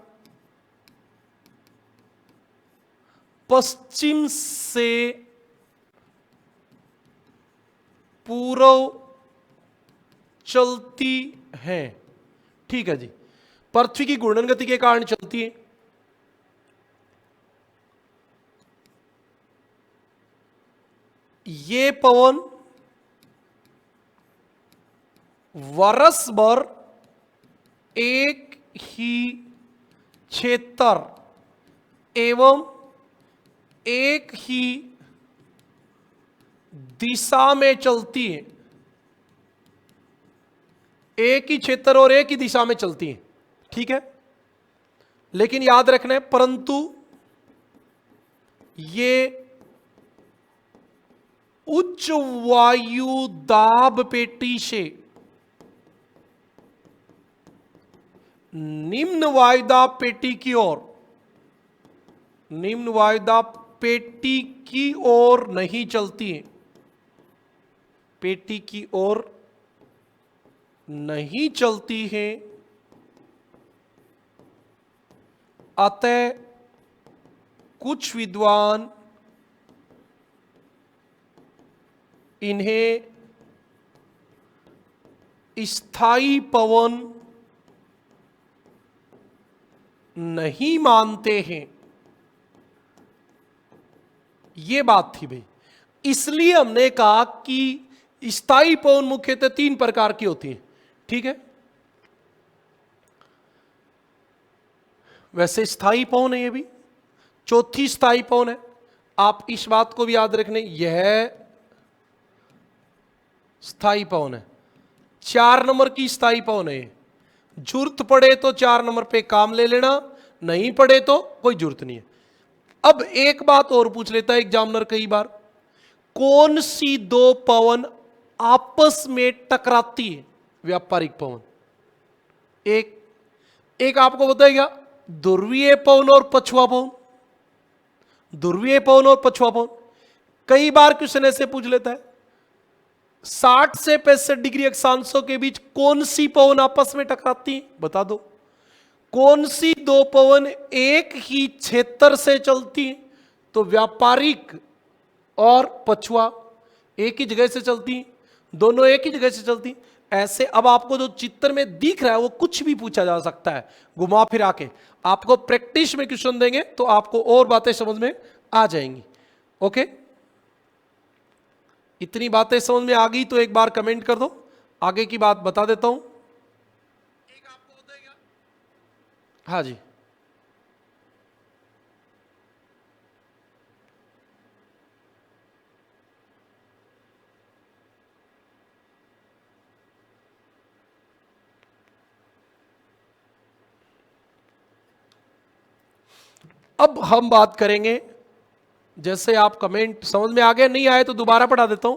पश्चिम से पूर्व चलती हैं। ठीक है जी, पृथ्वी की घूर्णन गति के कारण चलती है। ये पवन वर्ष भर एक ही क्षेत्र एवं एक ही दिशा में चलती है, एक ही क्षेत्र और एक ही दिशा में चलती है। ठीक है, लेकिन याद रखना है, परंतु ये उच्च वायु दाब पेटी से निम्न वायुदाब पेटी की ओर, निम्न वायुदाब पेटी की ओर नहीं चलती है, पेटी की ओर नहीं चलती है। अतः कुछ विद्वान इन्हें स्थायी पवन नहीं मानते हैं। यह बात थी भाई, इसलिए हमने कहा कि स्थायी पवन मुख्यतः 3 प्रकार की होती है। ठीक है, वैसे स्थायी पवन है, ये भी चौथी स्थायी पवन है। आप इस बात को भी याद रखने, यह स्थायी पवन है, 4 नंबर की स्थायी पवन है। जरूरत पड़े तो 4 नंबर पे काम ले लेना, नहीं पड़े तो कोई जरूरत नहीं है। अब एक बात और पूछ लेता है एग्जामिनर कई बार, कौन सी 2 पवन आपस में टकराती है? व्यापारिक पवन, एक आपको बताएगा ध्रुवीय पवन और पछुआ पवन, ध्रुवीय पवन और पछुआ पवन। कई बार क्वेश्चन ऐसे पूछ लेता है, 60 से 65 डिग्री अक्षांशों के बीच कौन सी पवन आपस में टकराती है? बता दो। कौन सी 2 पवन एक ही क्षेत्र से चलती है? तो व्यापारिक और पछुआ एक ही जगह से चलती, दोनों एक ही जगह से चलती। ऐसे अब आपको जो चित्र में दिख रहा है वो कुछ भी पूछा जा सकता है घुमा फिरा के। आपको प्रैक्टिस में क्वेश्चन देंगे तो आपको और बातें समझ में आ जाएंगी। ओके, इतनी बातें समझ में आ गई तो एक बार कमेंट कर दो, आगे की बात बता देता हूं। एक आपको बताएगा, हाँ जी, अब हम बात करेंगे, जैसे आप कमेंट समझ में आ गया, नहीं आए तो दोबारा पढ़ा देता हूं।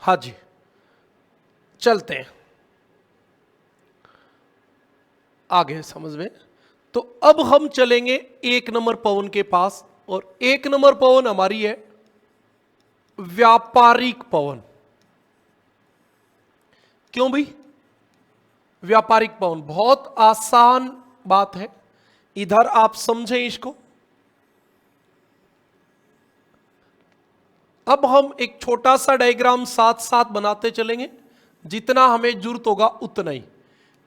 हाँ जी, चलते हैं आगे समझ में। तो अब हम चलेंगे 1 नंबर पवन के पास, और 1 नंबर पवन हमारी है व्यापारिक पवन। क्यों भाई? व्यापारिक पवन बहुत आसान बात है, इधर आप समझें इसको। अब हम एक छोटा सा डायग्राम साथ साथ बनाते चलेंगे, जितना हमें जरूरत होगा उतना ही।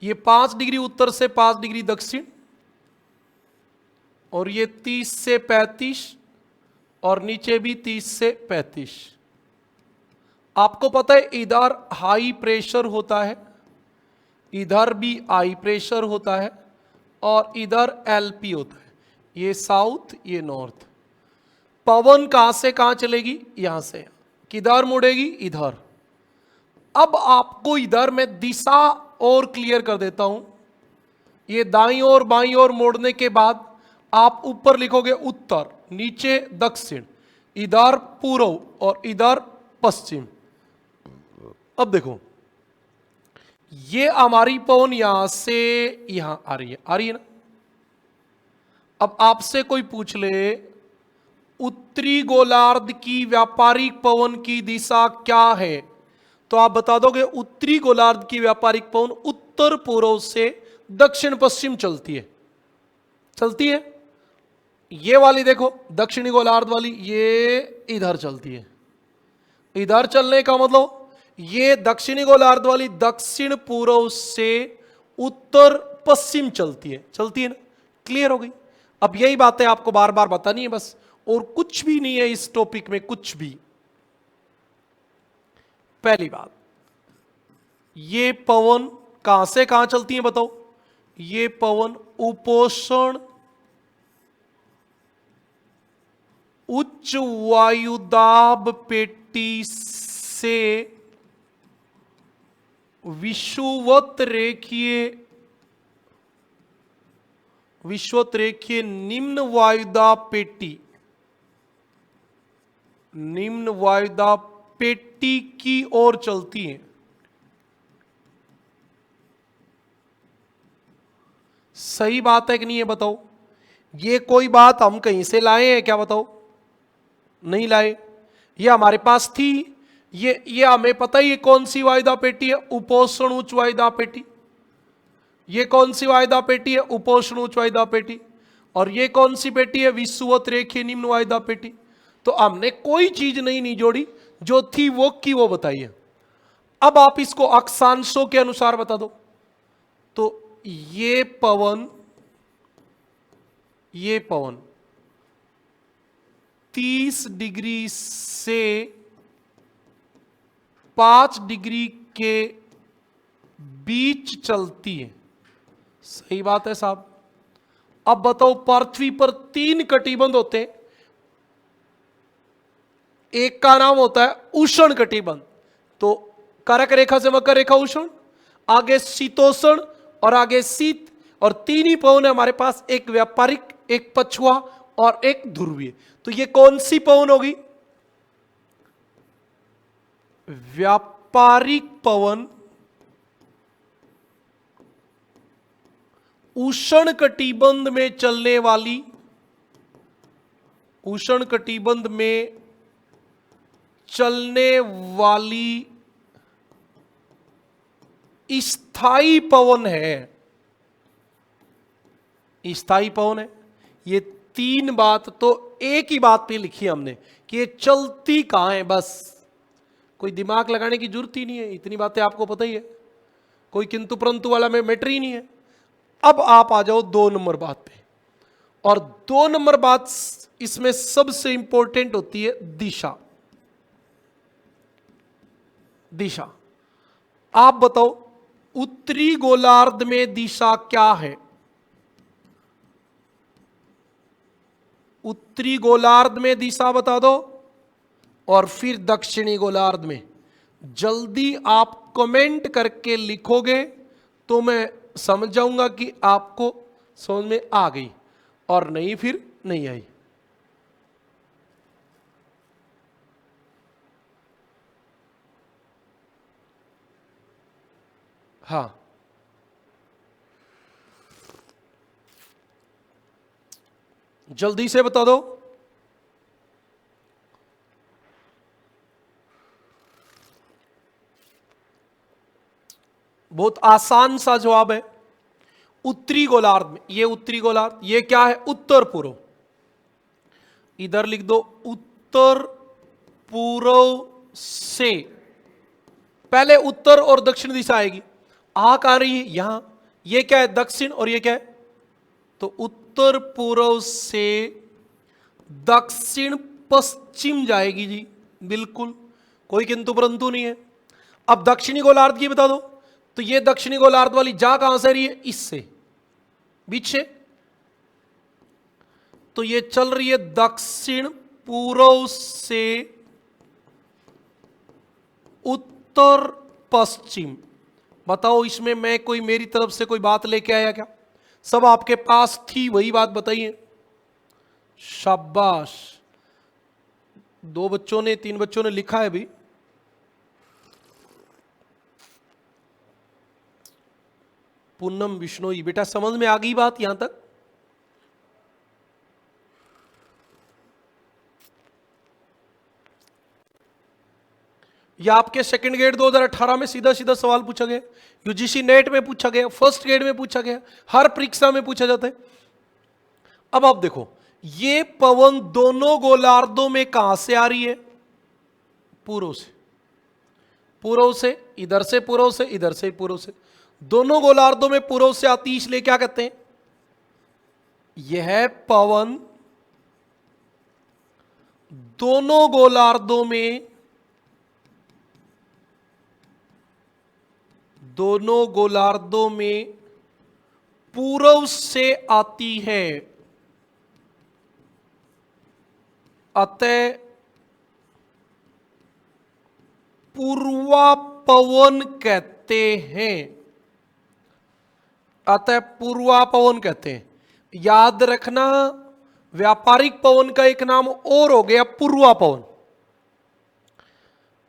ये 5 डिग्री उत्तर से 5 डिग्री दक्षिण, और ये 30 से 35, और नीचे भी 30 से 35। आपको पता है इधर हाई प्रेशर होता है, इधर भी हाई प्रेशर होता है, और इधर एलपी होता है। ये साउथ, ये नॉर्थ। पवन कहां से कहां चलेगी? यहां से। किधर मुड़ेगी? इधर। अब आपको इधर मैं दिशा और क्लियर कर देता हूं। ये दाईं और बाईं ओर मोड़ने के बाद आप ऊपर लिखोगे उत्तर, नीचे दक्षिण, इधर पूर्व और इधर पश्चिम। अब देखो, ये हमारी पवन यहां से यहां आ रही है ना। अब आपसे कोई पूछ ले उत्तरी गोलार्ध की व्यापारिक पवन की दिशा क्या है, तो आप बता दोगे उत्तरी गोलार्ध की व्यापारिक पवन उत्तर पूर्व से दक्षिण पश्चिम चलती है। ये वाली देखो दक्षिणी गोलार्ध वाली, ये इधर चलती है। इधर चलने का मतलब ये दक्षिणी गोलार्ध वाली दक्षिण पूर्व से उत्तर पश्चिम चलती है ना। क्लियर हो गई? अब यही बातें आपको बार बार बतानी है बस, और कुछ भी नहीं है इस टॉपिक में, कुछ भी। पहली बात, ये पवन कहां से कहां चलती है बताओ? ये पवन उपोषण उच्च वायुदाब पेटी से विषुवत रेखीय निम्न वायुदाब पेटी की ओर चलती है। सही बात है कि नहीं है बताओ? ये कोई बात हम कहीं से लाए हैं क्या बताओ? नहीं लाए, ये हमारे पास थी। ये हमें पता ही है कौन सी वायुदाब पेटी है, उपोषण उच्च वायुदाब पेटी। ये कौन सी वायुदाब पेटी है, उपोषण उच्च वायुदाब पेटी। और ये कौन सी पेटी है, विषुवत रेखीय निम्न वायुदाब पेटी। तो हमने कोई चीज नहीं जोड़ी, जो थी वो की वो बताई है। अब आप इसको अक्षांशों के अनुसार बता दो। तो ये पवन 30 डिग्री से 5 डिग्री के बीच चलती है। सही बात है साहब। अब बताओ, पृथ्वी पर 3 कटिबंध होते हैं। एक का नाम होता है उष्ण कटिबंध, तो कर्क रेखा से मकर रेखा उष्ण, आगे शीतोष्ण और आगे शीत, और 3 ही पवन है हमारे पास, एक व्यापारिक, एक पछुआ और एक ध्रुवीय। तो ये कौन सी पवन होगी? व्यापारिक पवन उष्ण कटिबंध में चलने वाली, उष्ण कटिबंध में चलने वाली स्थायी पवन है। स्थायी पवन है। ये 3 बात तो एक ही बात पे लिखी हमने कि ये चलती कहां है, बस कोई दिमाग लगाने की जरूरत ही नहीं है, इतनी बातें आपको पता ही है। कोई किंतु परंतु वाला में मैटर ही नहीं है। अब आप आ जाओ 2 नंबर बात पे, और 2 नंबर बात इसमें सबसे इंपॉर्टेंट होती है दिशा। दिशा आप बताओ, उत्तरी गोलार्ध में दिशा क्या है? उत्तरी गोलार्ध में दिशा बता दो, और फिर दक्षिणी गोलार्ध में। जल्दी आप कमेंट करके लिखोगे तो मैं समझ जाऊंगा कि आपको समझ में आ गई, और नहीं फिर नहीं आई। हाँ, जल्दी से बता दो। बहुत आसान सा जवाब है। उत्तरी गोलार्ध में, ये उत्तरी गोलार्ध, ये क्या है? उत्तर पूर्व। इधर लिख दो उत्तर पूर्व से, पहले उत्तर और दक्षिण दिशा आएगी। आ कहां रही है? यहां। ये क्या है? दक्षिण। और ये क्या है? तो उत्तर पूर्व से दक्षिण पश्चिम जाएगी जी, बिल्कुल, कोई किंतु परंतु नहीं है। अब दक्षिणी गोलार्ध की बता दो, तो ये दक्षिणी गोलार्ध वाली जा कहां से रही है? इससे, बीच से। तो ये चल रही है दक्षिण पूर्व से उत्तर पश्चिम। बताओ इसमें मैं कोई मेरी तरफ से कोई बात लेके आया क्या? सब आपके पास थी वही बात बताइए। शाबाश, 2 बच्चों ने 3 बच्चों ने लिखा है भी। पूनम बिश्नोई, बेटा समझ में आ गई बात यहां तक? या आपके सेकंड ग्रेड 2018 में सीधा सीधा सवाल पूछा गया, यूजीसी नेट में पूछा गया, फर्स्ट ग्रेड में पूछा गया, हर परीक्षा में पूछा जाता है। अब आप देखो, ये पवन दोनों गोलार्धों में कहां से आ रही है? पूर्व से। पूर्व से, इधर से पूर्व से, इधर से पूर्व से, दोनों गोलार्धों में पूर्व से आती, इसलिए क्या कहते हैं? यह पवन दोनों गोलार्धों में, दोनों गोलार्धों में पूर्व से आती है, अतः पूर्वा पवन कहते हैं। अतः पूर्वा पवन कहते हैं। याद रखना, व्यापारिक पवन का एक नाम और हो गया पूर्वा पवन।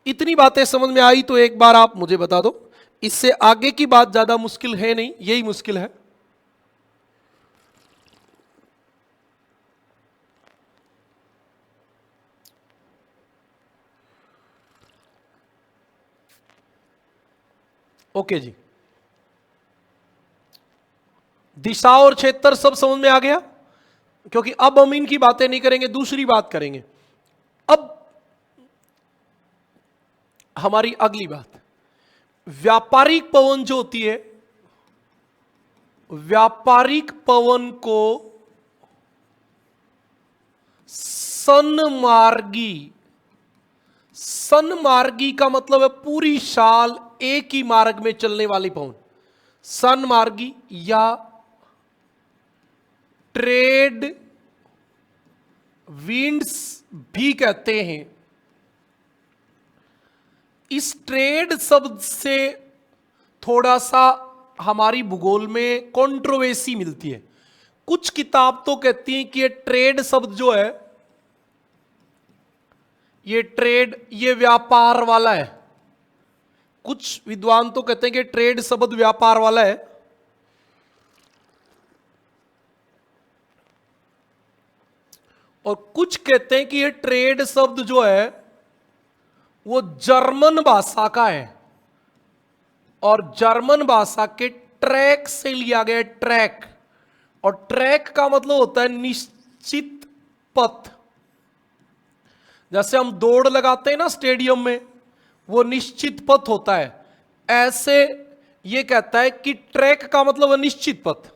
इतनी बातें समझ में आई तो एक बार आप मुझे बता दो, इससे आगे की बात ज्यादा मुश्किल है नहीं, यही मुश्किल है। ओके जी, दिशा और क्षेत्र सब समझ में आ गया? क्योंकि अब हम इनकी बातें नहीं करेंगे, दूसरी बात करेंगे। अब हमारी अगली बात, व्यापारिक पवन जो होती है, व्यापारिक पवन को सन्मार्गी, सन्मार्गी का मतलब है पूरी साल एक ही मार्ग में चलने वाली पवन, सन्मार्गी या ट्रेड विंड्स भी कहते हैं। इस ट्रेड शब्द से थोड़ा सा हमारी भूगोल में कंट्रोवर्सी मिलती है। कुछ किताब तो कहती हैं कि ये ट्रेड शब्द जो है, ये ट्रेड, ये व्यापार वाला है। कुछ विद्वान तो कहते हैं कि ट्रेड शब्द व्यापार वाला है, और कुछ कहते हैं कि ये ट्रेड शब्द जो है वो जर्मन भाषा का है, और जर्मन भाषा के ट्रैक से लिया गया। ट्रैक, और ट्रैक का मतलब होता है निश्चित पथ। जैसे हम दौड़ लगाते हैं ना स्टेडियम में, वो निश्चित पथ होता है, ऐसे ये कहता है कि ट्रैक का मतलब है निश्चित पथ।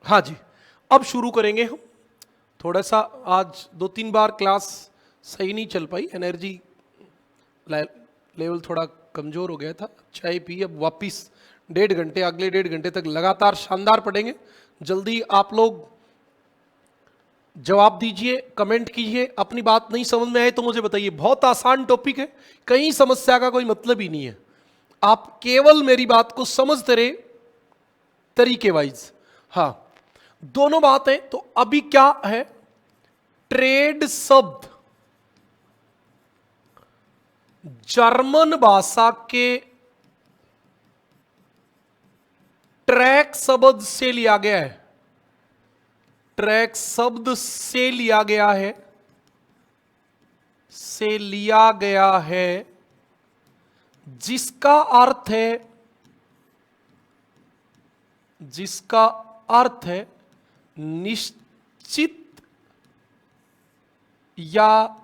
हाँ जी, अब शुरू करेंगे हम। थोड़ा सा आज 2-3 बार क्लास सही नहीं चल पाई, एनर्जी लेवल थोड़ा कमजोर हो गया था। चाय पी, अब वापिस 1.5 घंटे, अगले 1.5 घंटे तक लगातार शानदार पढ़ेंगे। जल्दी आप लोग जवाब दीजिए, कमेंट कीजिए। अपनी बात नहीं समझ में आए तो मुझे बताइए। बहुत आसान टॉपिक है, कहीं समस्या का कोई मतलब ही नहीं है। आप केवल मेरी बात को समझते रहे तरीके वाइज। हाँ, दोनों बातें। तो अभी क्या है, ट्रेड शब्द जर्मन भाषा के ट्रैक शब्द से लिया गया है, ट्रैक शब्द से लिया गया है, से लिया गया है। जिसका अर्थ है, जिसका अर्थ है निश्चित या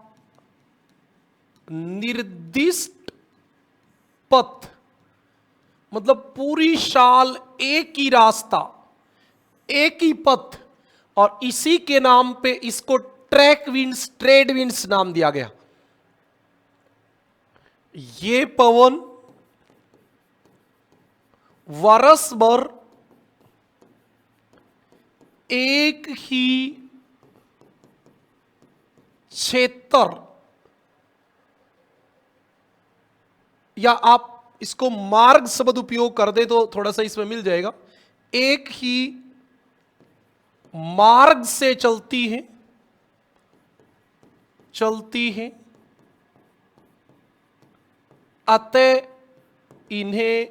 निर्दिष्ट पथ, मतलब पूरी साल एक ही रास्ता, एक ही पथ, और इसी के नाम पे इसको ट्रैक विंड्स, ट्रेड विंड्स नाम दिया गया। ये पवन वर्ष भर एक ही क्षेत्र, या आप इसको मार्ग शब्द उपयोग कर दे तो थोड़ा सा इसमें मिल जाएगा, एक ही मार्ग से चलती है, अतः इन्हें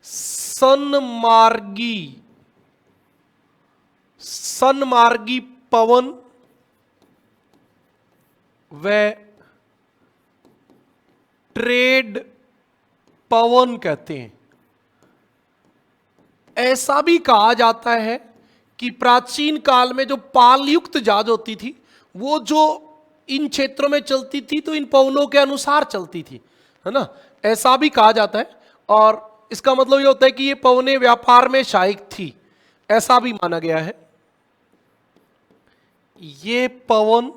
सन्मार्गी पवन व ट्रेड पवन कहते हैं। ऐसा भी कहा जाता है कि प्राचीन काल में जो पालयुक्त जहाज होती थी, वो जो इन क्षेत्रों में चलती थी तो इन पवनों के अनुसार चलती थी, है ना, ऐसा भी कहा जाता है। और इसका मतलब ये होता है कि ये पवनें व्यापार में सहायक थी, ऐसा भी माना गया है। ये पवन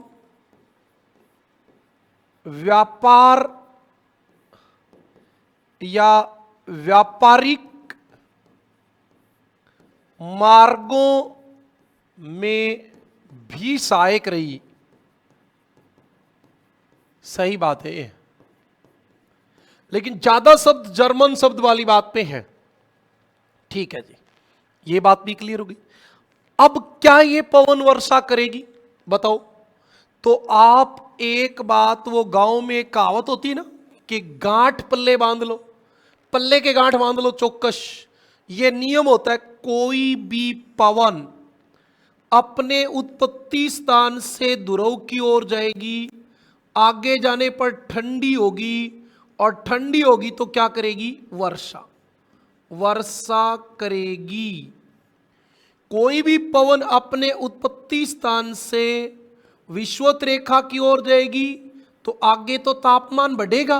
व्यापार या व्यापारिक मार्गों में भी सहायक रही। सही बात है ये, लेकिन ज्यादा शब्द जर्मन शब्द वाली बात पे है। ठीक है जी, ये बात भी क्लियर होगी। अब क्या ये पवन वर्षा करेगी बताओ? तो आप एक बात, वो गांव में एक कहावत होती है ना कि गांठ पल्ले बांध लो, पल्ले के गांठ बांध लो चौकस। ये नियम होता है, कोई भी पवन अपने उत्पत्ति स्थान से ध्रुव की ओर जाएगी, आगे जाने पर ठंडी होगी, और ठंडी होगी तो क्या करेगी? वर्षा करेगी। कोई भी पवन अपने उत्पत्ति स्थान से विषुवत रेखा की ओर जाएगी तो आगे तो तापमान बढ़ेगा,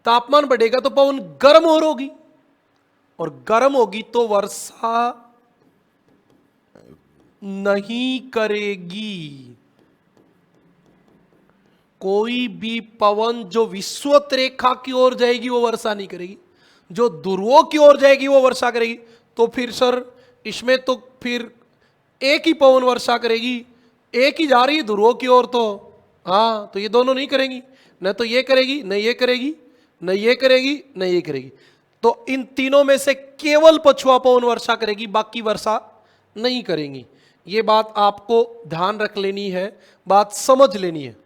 तापमान बढ़ेगा तो पवन गर्म होगी, और गर्म होगी तो वर्षा नहीं करेगी। कोई भी पवन जो विषुवत रेखा की ओर जाएगी वो वर्षा नहीं करेगी, जो ध्रुवों की ओर जाएगी वो वर्षा करेगी। तो फिर सर इसमें तो फिर एक ही पवन वर्षा करेगी, एक ही जा रही है ध्रुवों की ओर, तो हाँ, तो ये दोनों नहीं करेंगी, न तो ये करेगी, न ये करेगी, न ये करेगी, न ये करेगी। तो इन तीनों में से केवल पछुआ पवन वर्षा करेगी, बाकी वर्षा नहीं करेंगी। ये बात आपको ध्यान रख लेनी है, बात समझ लेनी है।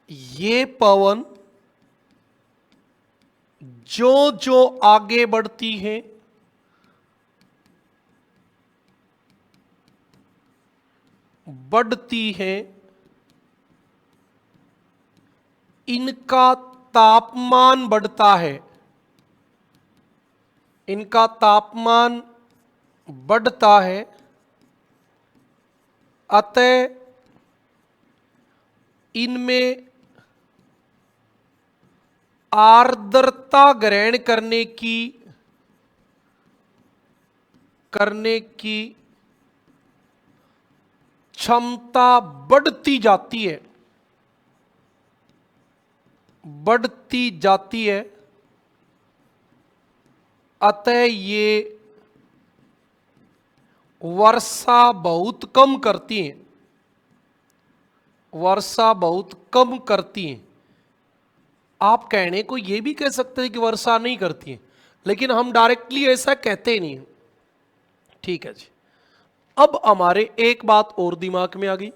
ये पवन जो जो आगे बढ़ती है इनका तापमान बढ़ता है, इनका तापमान बढ़ता है, अतः इनमें आर्द्रता ग्रहण करने की क्षमता बढ़ती जाती है, अतः ये वर्षा बहुत कम करती हैं, वर्षा बहुत कम करती हैं। आप कहने को ये भी कह सकते हैं कि वर्षा नहीं करती है, लेकिन हम डायरेक्टली ऐसा कहते नहीं। ठीक है जी, अब हमारे एक बात और दिमाग में आ गई।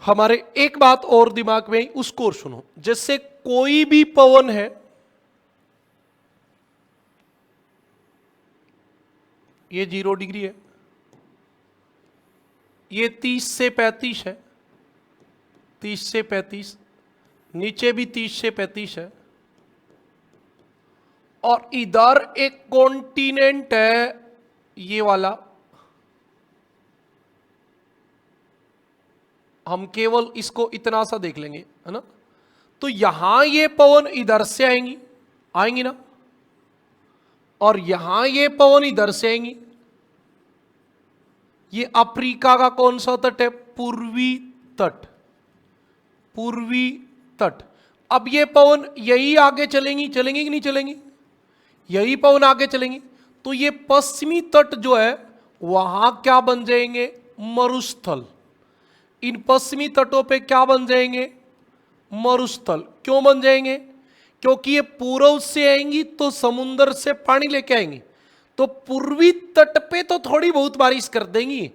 हमारे एक बात और दिमाग में आई, उसको और सुनो। जैसे कोई भी पवन है, ये 0 डिग्री है, ये 30 से 35 है, 30 से 35, नीचे भी 30 से 35 है, और इधर एक कॉन्टिनेंट है ये वाला। हम केवल इसको इतना सा देख लेंगे, है ना। तो यहां ये पवन इधर से आएंगी, आएंगी ना, और यहां ये पवन इधर से आएंगी। ये अफ्रीका का कौन सा तट है? पूर्वी तट, पूर्वी तट। अब ये पवन यही आगे चलेंगी, चलेंगी कि नहीं चलेंगी? यही पवन आगे चलेंगी, तो ये पश्चिमी तट जो है वहां क्या बन जाएंगे? मरुस्थल। इन पश्चिमी तटों पे क्या बन जाएंगे? मरुस्थल। क्यों बन जाएंगे? क्योंकि ये पूर्व से आएंगी तो समुद्र से पानी लेके आएंगी, तो पूर्वी तट पे तो थोड़ी बहुत बारिश कर देंगी,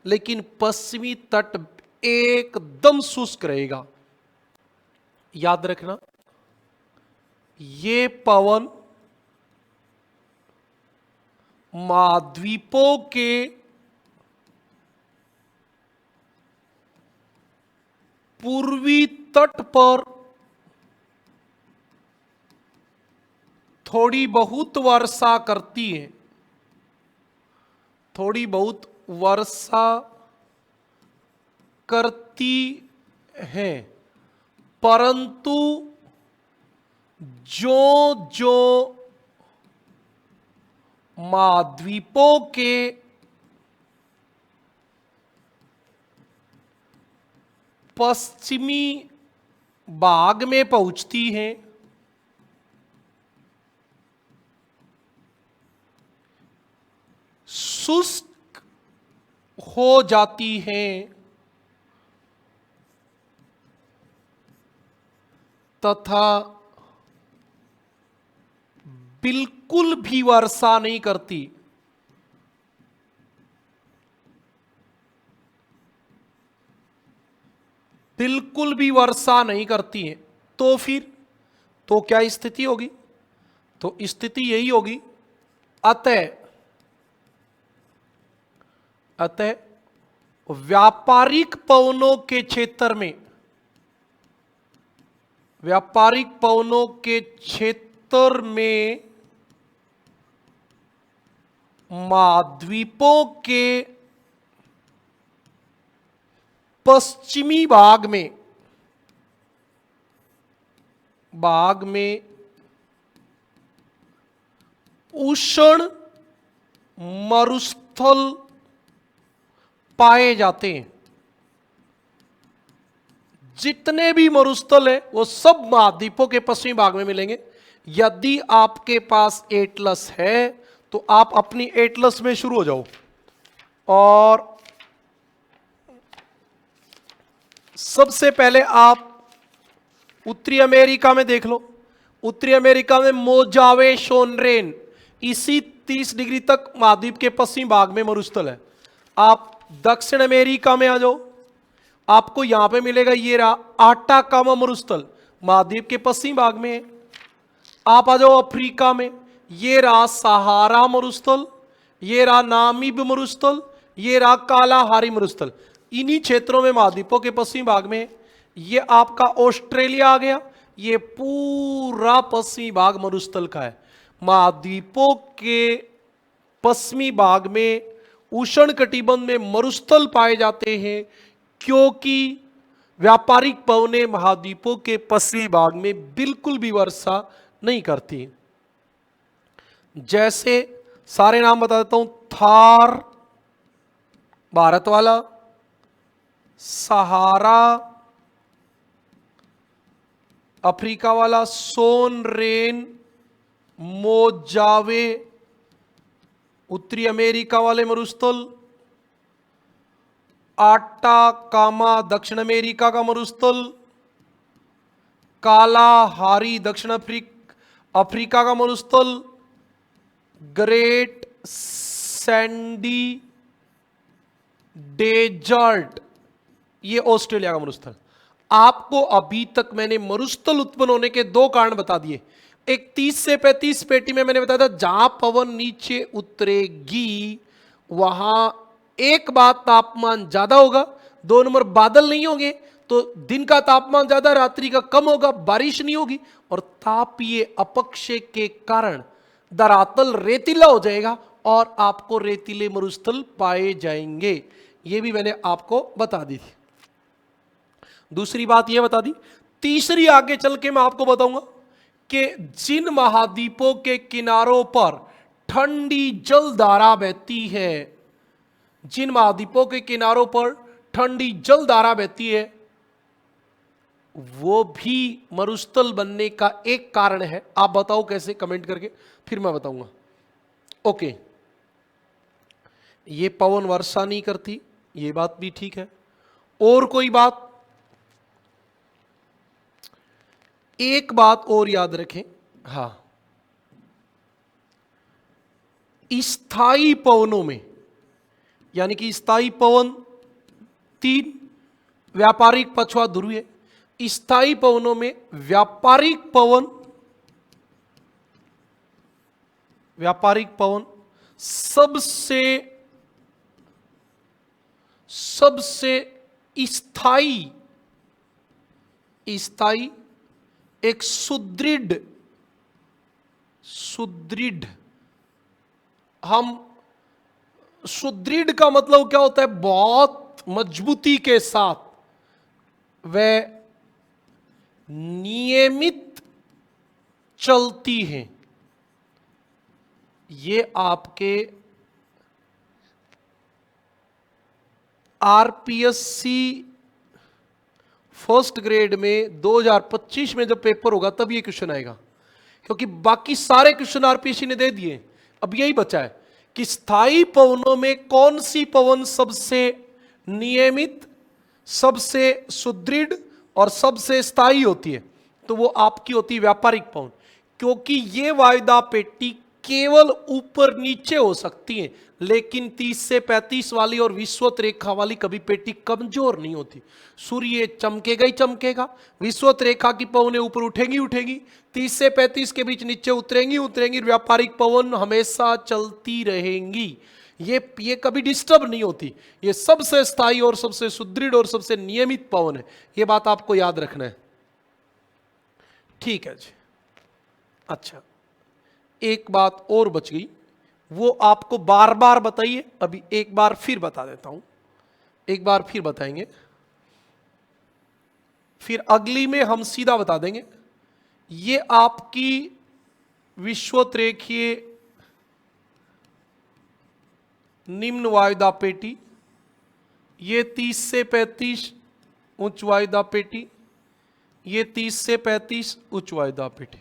लेकिन पश्चिमी तट एकदम शुष्क रहेगा। याद रखना, ये पवन महाद्वीपों के पूर्वी तट पर थोड़ी बहुत वर्षा करती है, थोड़ी बहुत वर्षा करती है, परंतु जो जो महाद्वीपों के पश्चिमी भाग में पहुंचती हैं, शुष्क हो जाती हैं तथा बिल्कुल भी वर्षा नहीं करती। बिल्कुल भी वर्षा नहीं करती है, तो फिर तो क्या स्थिति होगी? तो स्थिति यही होगी, अतः व्यापारिक पवनों के क्षेत्र में, व्यापारिक पवनों के क्षेत्र में महाद्वीपों के पश्चिमी भाग में उष्ण मरुस्थल पाए जाते हैं। जितने भी मरुस्थल है वो सब महाद्वीपों के पश्चिमी भाग में मिलेंगे। यदि आपके पास एटलस है तो आप अपनी एटलस में शुरू हो जाओ, और सबसे पहले आप उत्तरी अमेरिका में देख लो। उत्तरी अमेरिका में मोजावे सोनरेन, इसी 30 डिग्री तक महाद्वीप के पश्चिमी भाग में मरुस्थल है। आप दक्षिण अमेरिका में आ जाओ, आपको यहां पे मिलेगा ये रहा आटाकामा मरुस्थल, महाद्वीप के पश्चिमी भाग में है। आप आ जाओ अफ्रीका में, ये रहा सहारा मरुस्थल, ये रहा नामीब मरुस्थल, ये रहा कालाहारी मरुस्थल। इन्हीं क्षेत्रों में महाद्वीपों के पश्चिमी भाग में ये आपका ऑस्ट्रेलिया आ गया। ये पूरा पश्चिमी भाग मरुस्थल का है। महाद्वीपों के पश्चिमी भाग में उष्ण कटिबंध में मरुस्थल पाए जाते हैं, क्योंकि व्यापारिक पवनें महाद्वीपों के पश्चिमी भाग में बिल्कुल भी वर्षा नहीं करती। जैसे सारे नाम बता देता हूं, थार भारत वाला, सहारा अफ्रीका वाला, सोनरेन मोजावे उत्तरी अमेरिका वाले मरुस्थल, आटाकामा दक्षिण अमेरिका का मरुस्थल, कालाहारी दक्षिण अफ्रीका का मरुस्थल, ग्रेट सैंडी डेजर्ट ये ऑस्ट्रेलिया का मरुस्थल। आपको अभी तक मैंने मरुस्थल उत्पन्न होने के दो कारण बता दिए। एक 30 से 35 पेटी में मैंने बताया था जहां पवन नीचे उतरेगी वहां एक बात तापमान ज्यादा होगा, दो नंबर बादल नहीं होंगे तो दिन का तापमान ज्यादा रात्रि का कम होगा, बारिश नहीं होगी, और तापीय अपक्षय के कारण धरातल रेतीला हो जाएगा और आपको रेतीले मरुस्थल पाए जाएंगे। यह भी मैंने आपको बता दी थी। दूसरी बात यह बता दी। तीसरी आगे चल के मैं आपको बताऊंगा कि जिन महाद्वीपों के किनारों पर ठंडी जलधारा बहती है, जिन महाद्वीपों के किनारों पर ठंडी जलधारा बहती है, वो भी मरुस्थल बनने का एक कारण है। आप बताओ कैसे, कमेंट करके, फिर मैं बताऊंगा। ओके, ये पवन वर्षा नहीं करती, ये बात भी ठीक है। और कोई बात? एक बात और याद रखें, हां, स्थायी पवनों में, यानी कि स्थायी पवन 3, व्यापारिक पछुआ ध्रुवीय। स्थायी पवनों में व्यापारिक पवन सबसे स्थायी एक सुदृढ़, हम सुदृढ़ का मतलब क्या होता है? बहुत मजबूती के साथ वह नियमित चलती हैं। ये आपके आरपीएससी फर्स्ट ग्रेड में 2025 में जब पेपर होगा तब ये क्वेश्चन आएगा, क्योंकि बाकी सारे क्वेश्चन आरपीएससी ने दे दिए। अब यही बचा है कि स्थायी पवनों में कौन सी पवन सबसे नियमित, सबसे सुदृढ़ और सबसे स्थायी होती है। तो वो आपकी होती है व्यापारिक पवन, क्योंकि ये वायदा पेटी केवल ऊपर नीचे हो सकती है, लेकिन 30 से 35 वाली और विषुवत रेखा वाली कभी पेटी कमजोर नहीं होती। सूर्य चमकेगा ही चमकेगा, विषुवत रेखा की पवनें ऊपर उठेंगी उठेंगी, 30 से 35 के बीच नीचे उतरेंगी उतरेंगी, व्यापारिक पवन हमेशा चलती रहेंगी। ये कभी डिस्टर्ब नहीं होती। ये सबसे स्थायी और सबसे सुदृढ़ और सबसे नियमित पवन है। ये बात आपको याद रखना है, ठीक है जी। अच्छा, एक बात और बच गई, वो आपको बार बार बताइए, अभी एक बार फिर बता देता हूं, एक बार फिर बताएंगे, फिर अगली में हम सीधा बता देंगे। ये आपकी विषुवत रेखीय निम्न वायुदा पेटी, ये 30 से 35 उच्च वायुदा पेटी, ये 30 से 35 उच्च वायुदा पेटी।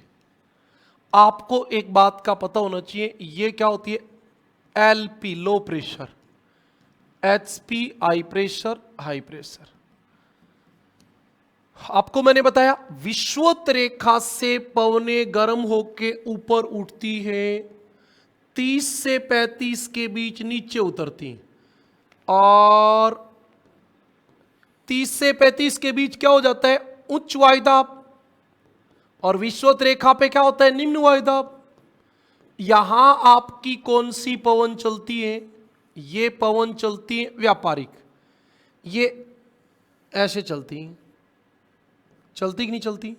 आपको एक बात का पता होना चाहिए, ये क्या होती है? LP low pressure, HP high pressure, high pressure. आपको मैंने बताया विषुवत रेखा से पवनें गर्म होके ऊपर उठती है, 30 से 35 के बीच नीचे उतरती हैं, और 30 से 35 के बीच क्या हो जाता है? उच्च वायुदाब, और विषुवत रेखा पे क्या होता है? निम्न वायुदाब। यहां आपकी कौन सी पवन चलती है? ये पवन चलती है व्यापारिक, ये ऐसे चलती हैं, चलती कि नहीं चलती?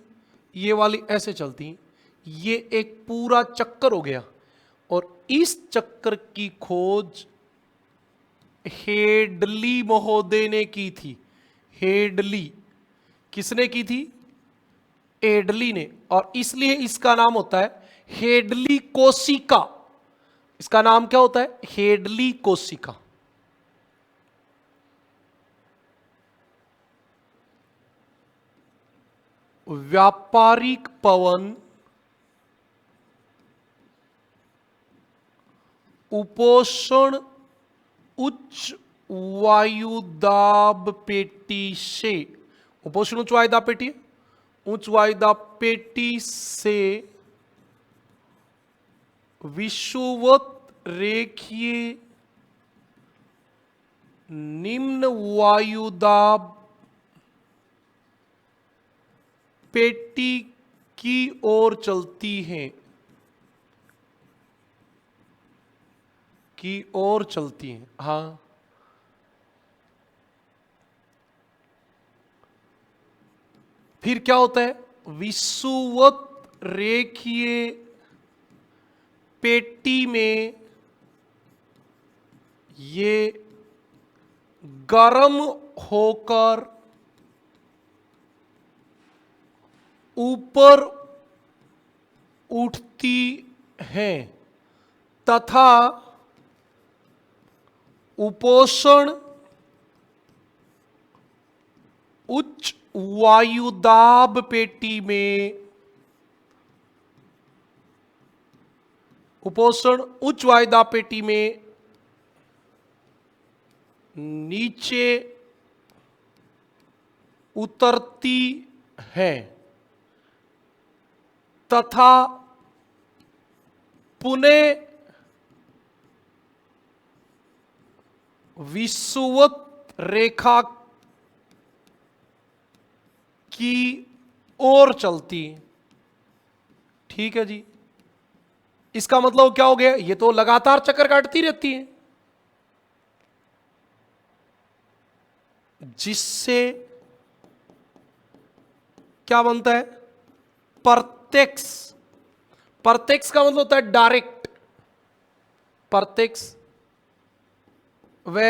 ये वाली ऐसे चलती हैं। ये एक पूरा चक्कर हो गया, और इस चक्कर की खोज हेडली महोदय ने की थी। हेडली किसने की थी? हेडली ने, और इसलिए इसका नाम होता है हेडली कोशिका। इसका नाम क्या होता है? हेडली कोशिका। व्यापारिक पवन उपोषण उच्च वायुदाब पेटी से, उपोषण उच्च वायुदाब पेटी, उच्च वायुदाब पेटी से विषुवत रेखीय निम्न वायुदाब पेटी की ओर चलती हैं, की ओर चलती हैं। हाँ, फिर क्या होता है? विषुवत रेखीय पेटी में ये गर्म होकर ऊपर उठती हैं तथा उपोषण उच्च वायुदाब पेटी में, उपोषण उच्च वायुदाब पेटी में नीचे उतरती है तथा पुनः विषुवत रेखा की ओर चलती। ठीक है जी, इसका मतलब क्या हो गया? ये तो लगातार चक्कर काटती रहती है, जिससे क्या बनता है? प्रत्यक्ष। प्रत्यक्ष का मतलब होता है डायरेक्ट। प्रत्यक्ष व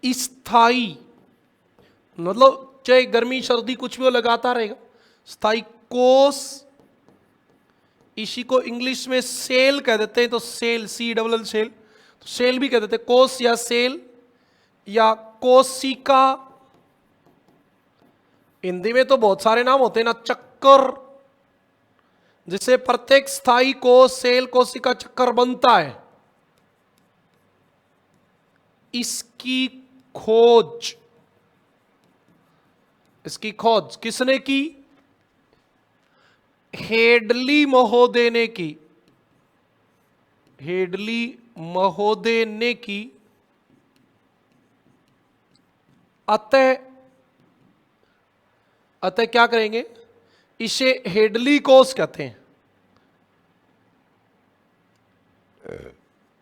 स्थायी, मतलब चाहे गर्मी सर्दी कुछ भी हो, लगातार रहेगा। स्थायी कोष, इसी को इंग्लिश में सेल कह देते हैं, तो सेल, CLL सेल, तो सेल भी कह देते हैं, कोष या सेल या कोशिका। हिंदी में तो बहुत सारे नाम होते हैं ना, चक्कर, जिससे प्रत्येक स्थायी कोष, सेल, कोशिका चक्कर बनता है। इसकी खोज, इसकी खोज किसने की? हेडली महोदय ने की। हेडली महोदय ने की। अतः क्या करेंगे? इसे हेडली कोष कहते हैं।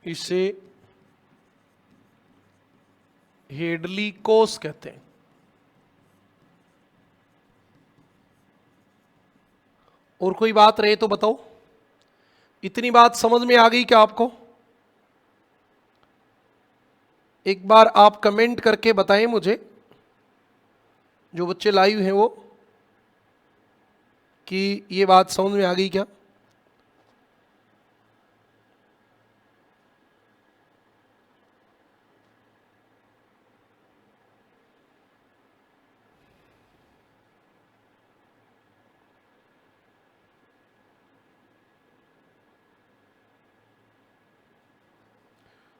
इसे हेडली कोष कहते हैं। और कोई बात रहे तो बताओ। इतनी बात समझ में आ गई क्या आपको? एक बार आप कमेंट करके बताएं मुझे, जो बच्चे लाइव हैं वो, कि ये बात समझ में आ गई क्या?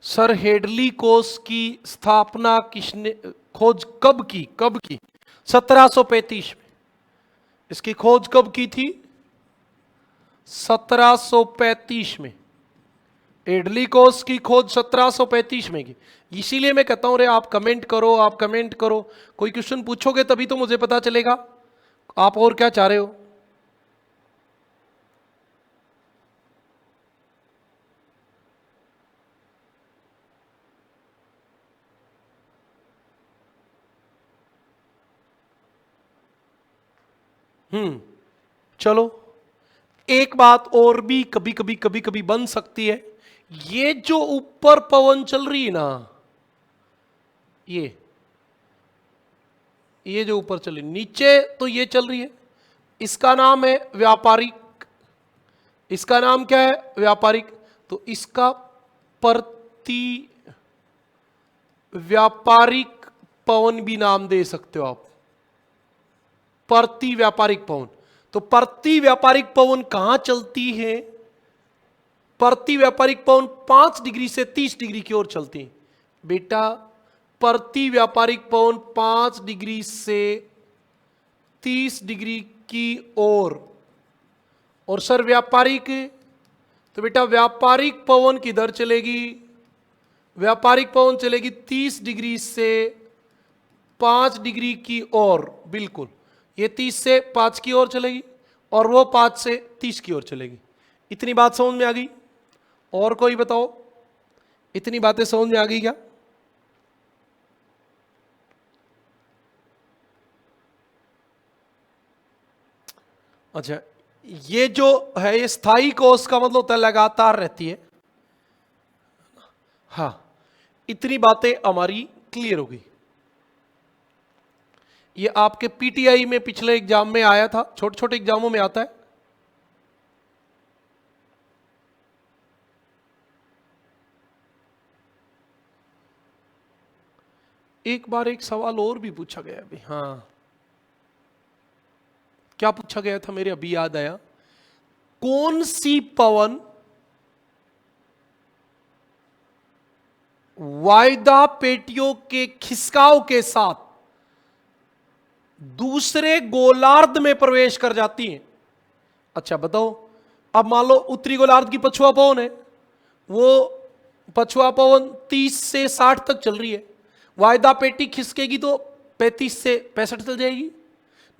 सर, हेडली कोष की स्थापना किसने, खोज कब की? 1735 में। इसकी खोज कब की थी? 1735 में। हेडली कोष की खोज 1735 में की। इसीलिए मैं कहता हूं, रे आप कमेंट करो, आप कमेंट करो। कोई क्वेश्चन पूछोगे तभी तो मुझे पता चलेगा आप और क्या चाह रहे हो। चलो, एक बात और भी कभी कभी बन सकती है। ये जो ऊपर पवन चल रही है ना, ये जो ऊपर चल रही, नीचे तो ये चल रही है, इसका नाम है व्यापारिक। इसका नाम क्या है? व्यापारिक। तो इसका प्रति व्यापारिक पवन भी नाम दे सकते हो आप, प्रति व्यापारिक पवन। तो प्रति व्यापारिक पवन कहां चलती है? प्रति व्यापारिक पवन 5 डिग्री से 30 डिग्री की ओर चलती है। बेटा, प्रति व्यापारिक पवन 5 डिग्री से 30 डिग्री की ओर। और सर व्यापारिक, तो बेटा व्यापारिक पवन किधर चलेगी? व्यापारिक पवन चलेगी 30 डिग्री से 5 डिग्री की ओर। बिल्कुल, ये 30 से 5 की ओर चलेगी। और वो 5 से 30 की ओर चलेगी। इतनी बात समझ में आ गई? और कोई बताओ, इतनी बातें समझ में आ गई क्या? अच्छा, ये जो है ये स्थायी कोष का मतलब होता है लगातार रहती है। हाँ, इतनी बातें हमारी क्लियर हो गई। ये आपके पीटीआई में पिछले एग्जाम में आया था, छोटे छोटे एग्जामों में आता है। एक बार एक सवाल और भी पूछा गया अभी। हाँ, क्या पूछा गया था, मेरे अभी याद आया। कौन सी पवन वायदा पेटियों के खिसकाव के साथ दूसरे गोलार्ध में प्रवेश कर जाती हैं? अच्छा बताओ, अब मान लो उत्तरी गोलार्ध की पछुआ पवन है, वो पछुआ पवन 30 से 60 तक चल रही है, वायदा पेटी खिसकेगी तो 35 से 65 चल जाएगी,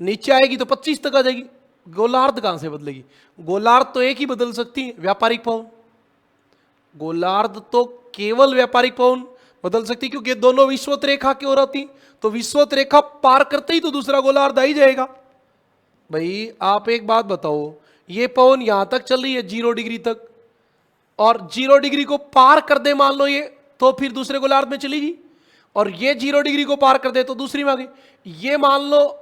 नीचे आएगी तो 25 तक आ जाएगी। गोलार्ध कहां से बदलेगी? गोलार्ध तो एक ही बदल सकती है, व्यापारिक पवन। गोलार्ध तो केवल व्यापारिक पवन बदल सकती, क्योंकि ये दोनों विषुवत रेखा की ओर आती, तो विषुवत रेखा पार करते ही तो दूसरा गोलार्ध आ ही जाएगा। भाई आप एक बात बताओ, ये पवन यहां तक चल रही है 0 डिग्री तक, और 0 डिग्री को पार कर दे मान लो ये, तो फिर दूसरे गोलार्ध में चलेगी, और ये 0 डिग्री को पार कर दे तो दूसरी में आ गई। ये मान लो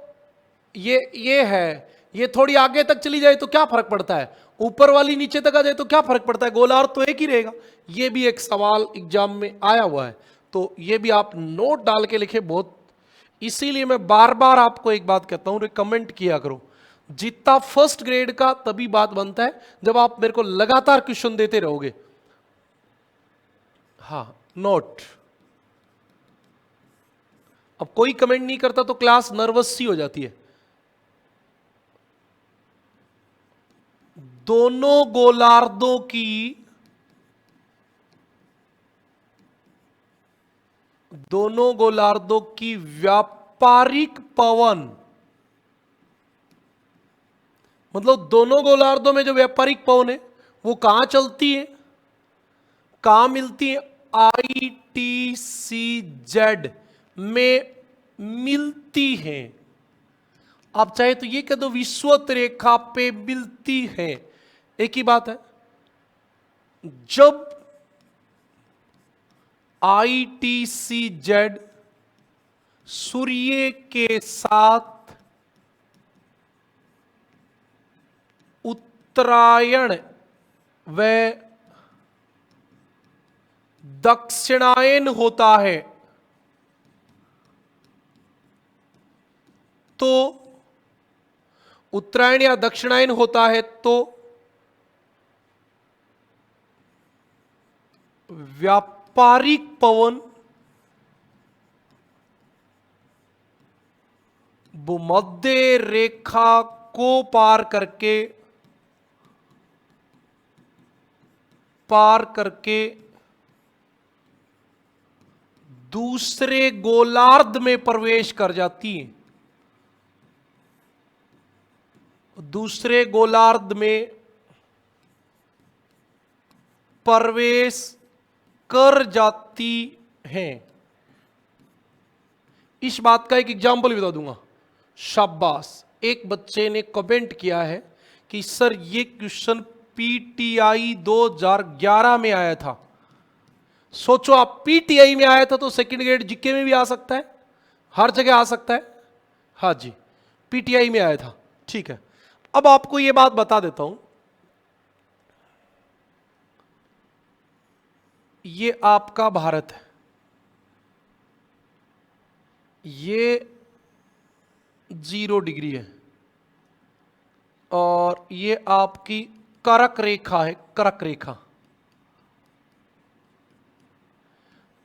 ये है, ये थोड़ी आगे तक चली जाए तो क्या फर्क पड़ता है, ऊपर वाली नीचे तक आ जाए तो क्या फर्क पड़ता है, गोलार्ध तो एक ही रहेगा। ये भी एक सवाल एग्जाम में आया हुआ है, तो ये भी आप नोट डाल के लिखे बहुत। इसीलिए मैं बार बार आपको एक बात कहता हूं, रिकमेंड किया करो। जितना फर्स्ट ग्रेड का तभी बात बनता है जब आप मेरे को लगातार क्वेश्चन देते रहोगे। हाँ, नोट। अब कोई कमेंट नहीं करता तो क्लास नर्वस सी हो जाती है। दोनों गोलार्धों की व्यापारिक पवन, मतलब दोनों गोलार्धों में जो व्यापारिक पवन है वो कहां चलती है, कहां मिलती है? ITCZ में मिलती है। आप चाहे तो ये कह दो विषुवत रेखा पे मिलती है, एक ही बात है। जब ITCZ सूर्य के साथ उत्तरायण व दक्षिणायन होता है तो, उत्तरायण या दक्षिणायन होता है तो व्यापारिक पवन भूमध्य रेखा को पार करके दूसरे गोलार्ध में प्रवेश कर जाती है। दूसरे गोलार्ध में प्रवेश कर जाती हैं। इस बात का एक एग्जाम्पल बता दूंगा। शाबाश, एक बच्चे ने कमेंट किया है कि सर ये क्वेश्चन पीटीआई 2011 में आया था। सोचो आप, पीटीआई में आया था तो सेकंड ग्रेड जीके में भी आ सकता है, हर जगह आ सकता है। हाँ जी, पीटीआई में आया था, ठीक है। अब आपको यह बात बता देता हूं, ये आपका भारत है, ये 0 डिग्री है, और ये आपकी कर्क रेखा है, कर्क रेखा,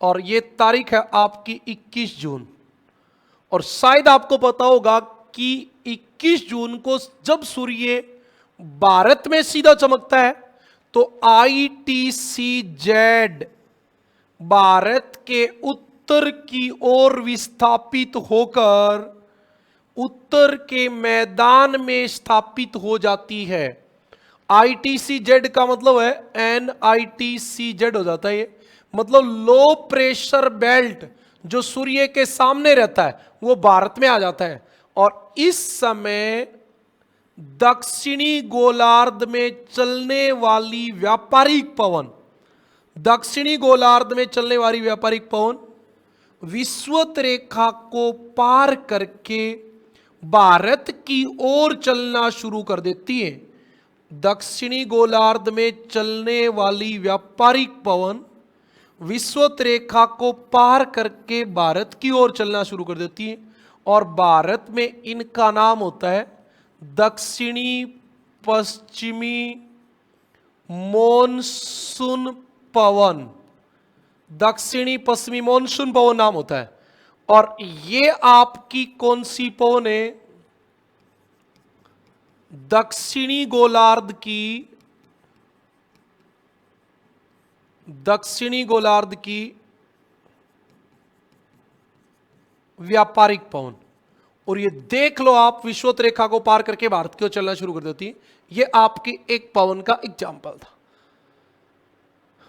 और ये तारीख है आपकी 21 जून। और शायद आपको पता होगा कि 21 जून को जब सूर्य भारत में सीधा चमकता है तो ITCZ भारत के उत्तर की ओर विस्थापित होकर उत्तर के मैदान में स्थापित हो जाती है। ITCZ का मतलब है NITCZ हो जाता है, ये मतलब लो प्रेशर बेल्ट जो सूर्य के सामने रहता है वो भारत में आ जाता है। और इस समय दक्षिणी गोलार्ध में चलने वाली व्यापारिक पवन, दक्षिणी गोलार्ध में चलने वाली व्यापारिक पवन विषुवत रेखा को पार करके भारत की ओर चलना शुरू कर देती है। दक्षिणी गोलार्ध में चलने वाली व्यापारिक पवन विषुवत रेखा को पार करके भारत की ओर चलना शुरू कर देती है और भारत में इनका नाम होता है दक्षिणी पश्चिमी मॉनसून पवन। दक्षिणी पश्चिमी मॉनसून पवन नाम होता है। और ये आपकी कौन सी पवन है? दक्षिणी गोलार्ध की, दक्षिणी गोलार्ध की व्यापारिक पवन। और ये देख लो आप, विषुवत रेखा को पार करके भारत की ओर चलना शुरू कर देती है। ये आपकी एक पवन का एग्जाम्पल था।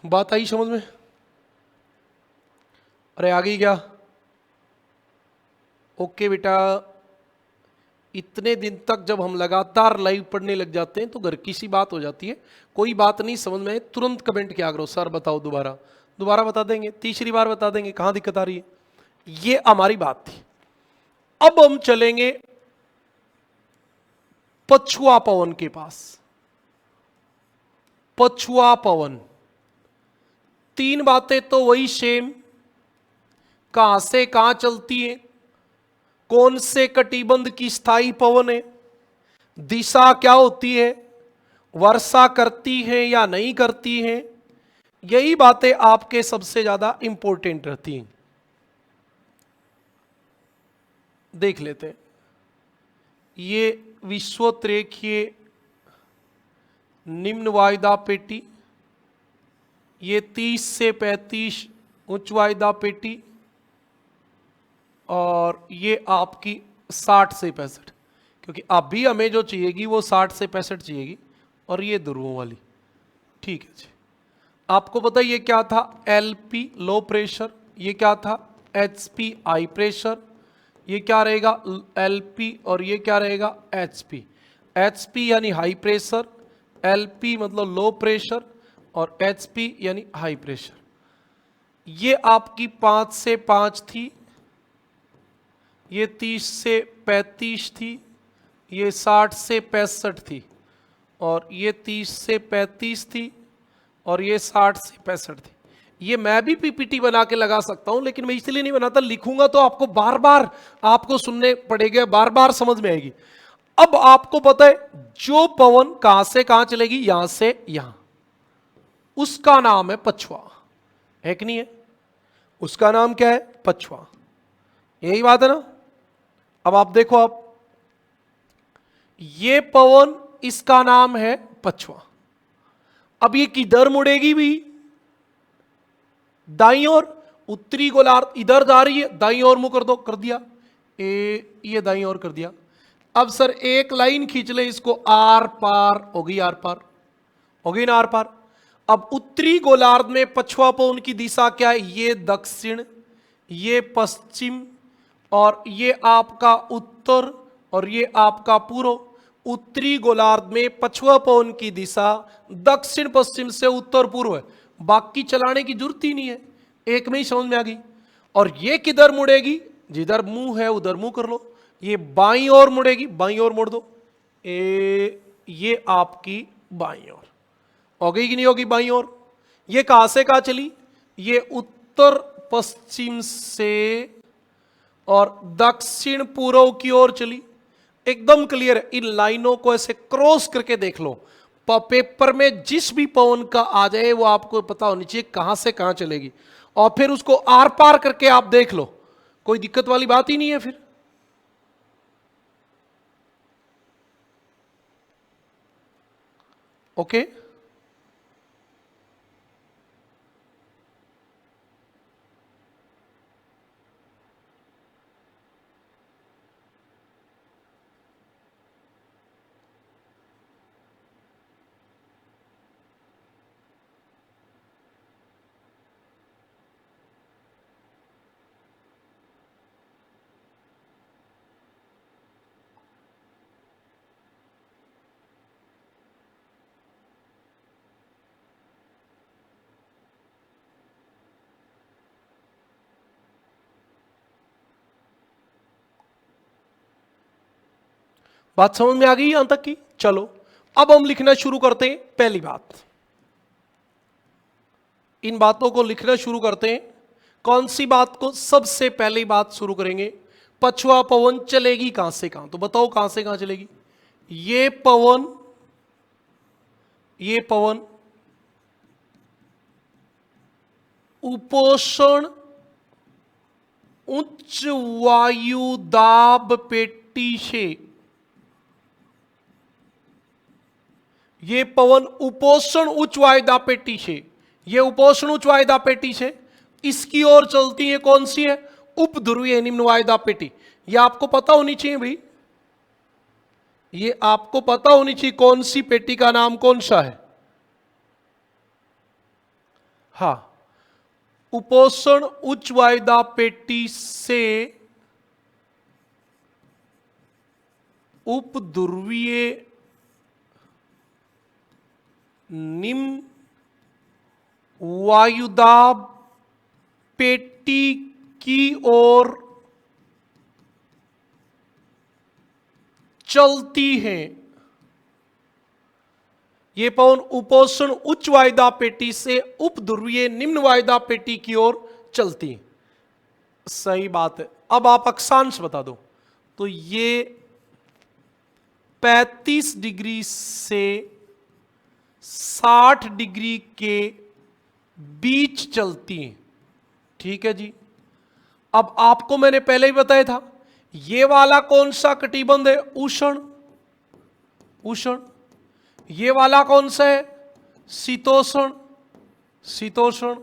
बात आई समझ में? अरे आ गई क्या? ओके बेटा, इतने दिन तक जब हम लगातार लाइव पढ़ने लग जाते हैं तो घर की सी बात हो जाती है। कोई बात नहीं समझ में, तुरंत कमेंट किया करो, सर बताओ, दोबारा दोबारा बता देंगे, तीसरी बार बता देंगे, कहां दिक्कत आ रही है। ये हमारी बात थी। अब हम चलेंगे पछुआ पवन के पास। पछुआ पवन, तीन बातें तो वही सेम, कहां से कहां चलती है, कौन से कटिबंध की स्थायी पवन है, दिशा क्या होती है, वर्षा करती है या नहीं करती है, यही बातें आपके सबसे ज्यादा इंपॉर्टेंट रहती हैं। देख लेते हैं। ये विषुवत रेखीय निम्न वायदा पेटी, ये 30 से 35 उच्च वायदा पेटी, और ये आपकी 60 से 65, क्योंकि अभी हमें जो चाहिएगी वो 60 से 65 चाहिएगी। और ये ध्रुवों वाली, ठीक है जी। आपको पता ये क्या था? LP लो प्रेशर, ये क्या था? HP हाई प्रेशर, ये क्या रहेगा? LP, और ये क्या रहेगा? HP। HP यानी हाई प्रेशर, LP मतलब लो प्रेशर, और HP यानी हाई प्रेशर। ये आपकी 5 से 5 थी, ये 30 से 35 थी, ये 60 से 65 थी, और ये 30 से 35 थी, और ये 60 से 65 थी। ये मैं भी PPT बना के लगा सकता हूं, लेकिन मैं इसलिए नहीं बनाता, लिखूंगा तो आपको बार बार आपको सुनने पड़ेगा, बार बार समझ में आएगी। अब आपको पता है जो पवन कहां से कहां चलेगी, यहां से यहां, उसका नाम है पछुआ, है कि नहीं है? उसका नाम क्या है? पछुआ। यही बात है ना? अब आप देखो, आप ये पवन, इसका नाम है पछुआ। अब ये किधर मुड़ेगी भी? दाईं ओर। उत्तरी गोलार्ध इधर जा रही है, दाईं ओर मुंह कर दो, कर दिया। ये दाईं ओर कर दिया। अब सर एक लाइन खींच ले इसको, आर पार होगी, आर पार होगी ना, आर पार। अब उत्तरी गोलार्ध में पछुआ पवन की दिशा क्या है? ये दक्षिण, ये पश्चिम, और ये आपका उत्तर, और ये आपका पूर्व। उत्तरी गोलार्ध में पछुआ पवन की दिशा दक्षिण पश्चिम से उत्तर पूर्व है। बाकी चलाने की जरूरत ही नहीं है, एक में ही समझ में आ गई। और ये किधर मुड़ेगी? जिधर मुंह है उधर मुंह कर लो। ये बाईं ओर मुड़ेगी, बाईं ओर मोड़ दो। ये आपकी बाईं ओर हो गई कि नहीं होगी? बाईं ओर। ये कहां से कहां चली? ये उत्तर पश्चिम से और दक्षिण पूर्व की ओर चली। एकदम क्लियर है। इन लाइनों को ऐसे क्रॉस करके देख लो, पेपर में जिस भी पवन का आ जाए वो आपको पता होनी चाहिए कहां से कहां चलेगी, और फिर उसको आर पार करके आप देख लो, कोई दिक्कत वाली बात ही नहीं है फिर। ओके, बात समझ में आ गई यहां तक की? चलो अब हम लिखना शुरू करते हैं। पहली बात, इन बातों को लिखना शुरू करते हैं। कौन सी बात को सबसे पहली बात शुरू करेंगे? पछुआ पवन चलेगी कहां से कहां, तो बताओ कहां से कहां चलेगी? ये पवन उपोषण उच्च वायु दाब पेटी से, ये पवन उपोषण उच्च वायु दाब पेटी से, ये उपोषण उच्च वायु दाब पेटी से इसकी ओर चलती है। कौन सी है? उपध्रुवीय निम्न वायु दाब पेटी। ये आपको पता होनी चाहिए भाई, ये आपको पता होनी चाहिए कौन सी पेटी का नाम कौन सा है। हां, उपोषण उच्च वायु दाब पेटी से उपध्रुवीय निम्न वायुदाब पेटी की ओर चलती है। ये पवन उपोषण उच्च वायुदाब पेटी से उपध्रुवीय निम्न वायुदाब पेटी की ओर चलती है। सही बात है। अब आप अक्षांश बता दो। तो ये 35 डिग्री से 60 डिग्री के बीच चलती है। ठीक है जी। अब आपको मैंने पहले ही बताया था, ये वाला कौन सा कटिबंध है? उष्ण। उष्ण। ये वाला कौन सा है? शीतोष्ण। शीतोष्ण।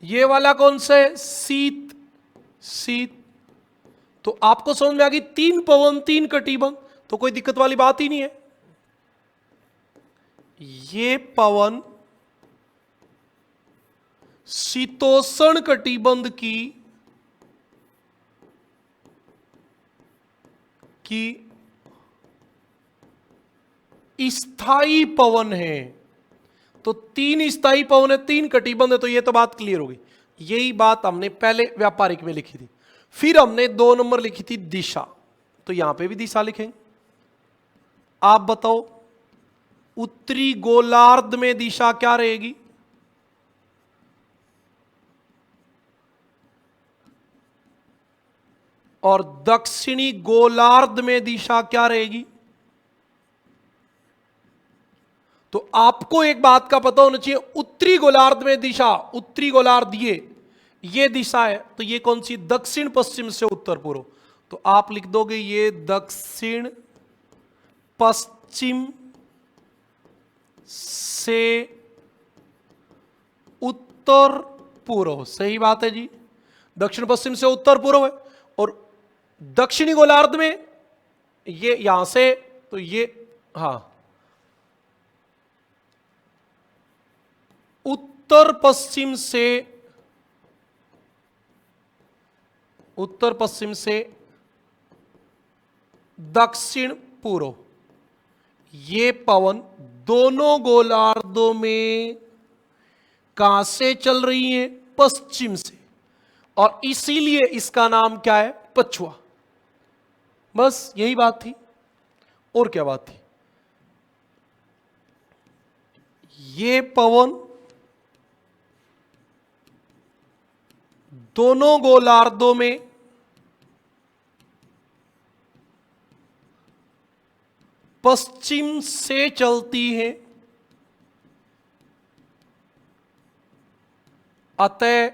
ये वाला कौन सा है? शीत। शीत। तो आपको समझ में आ गई, 3 पवन 3 कटिबंध, तो कोई दिक्कत वाली बात ही नहीं है। ये पवन शीतोष्ण कटिबंध की स्थायी पवन है। तो 3 स्थायी पवन है, 3 कटिबंध है, तो ये तो बात क्लियर हो गई। यही बात हमने पहले व्यापारिक में लिखी थी। फिर हमने 2 नंबर लिखी थी दिशा, तो यहां पे भी दिशा लिखेंगे। आप बताओ उत्तरी गोलार्ध में दिशा क्या रहेगी? और दक्षिणी गोलार्ध में दिशा क्या रहेगी? तो आपको एक बात का पता होना चाहिए, उत्तरी गोलार्ध में दिशा, उत्तरी गोलार्ध ये दिशा है, तो ये कौन सी? दक्षिण पश्चिम से उत्तर पूर्व। तो आप लिख दोगे ये दक्षिण पश्चिम से उत्तर पूर्व। सही बात है जी, दक्षिण पश्चिम से उत्तर पूर्व है। और दक्षिणी गोलार्ध में ये यहां से, तो ये हां उत्तर पश्चिम से दक्षिण पूर्व। ये पवन दोनों गोलार्धों में कहां से चल रही है? पश्चिम से, और इसीलिए इसका नाम क्या है? पछुआ। बस यही बात थी, और क्या बात थी? ये पवन दोनों गोलार्धों में पश्चिम से चलती है, अतः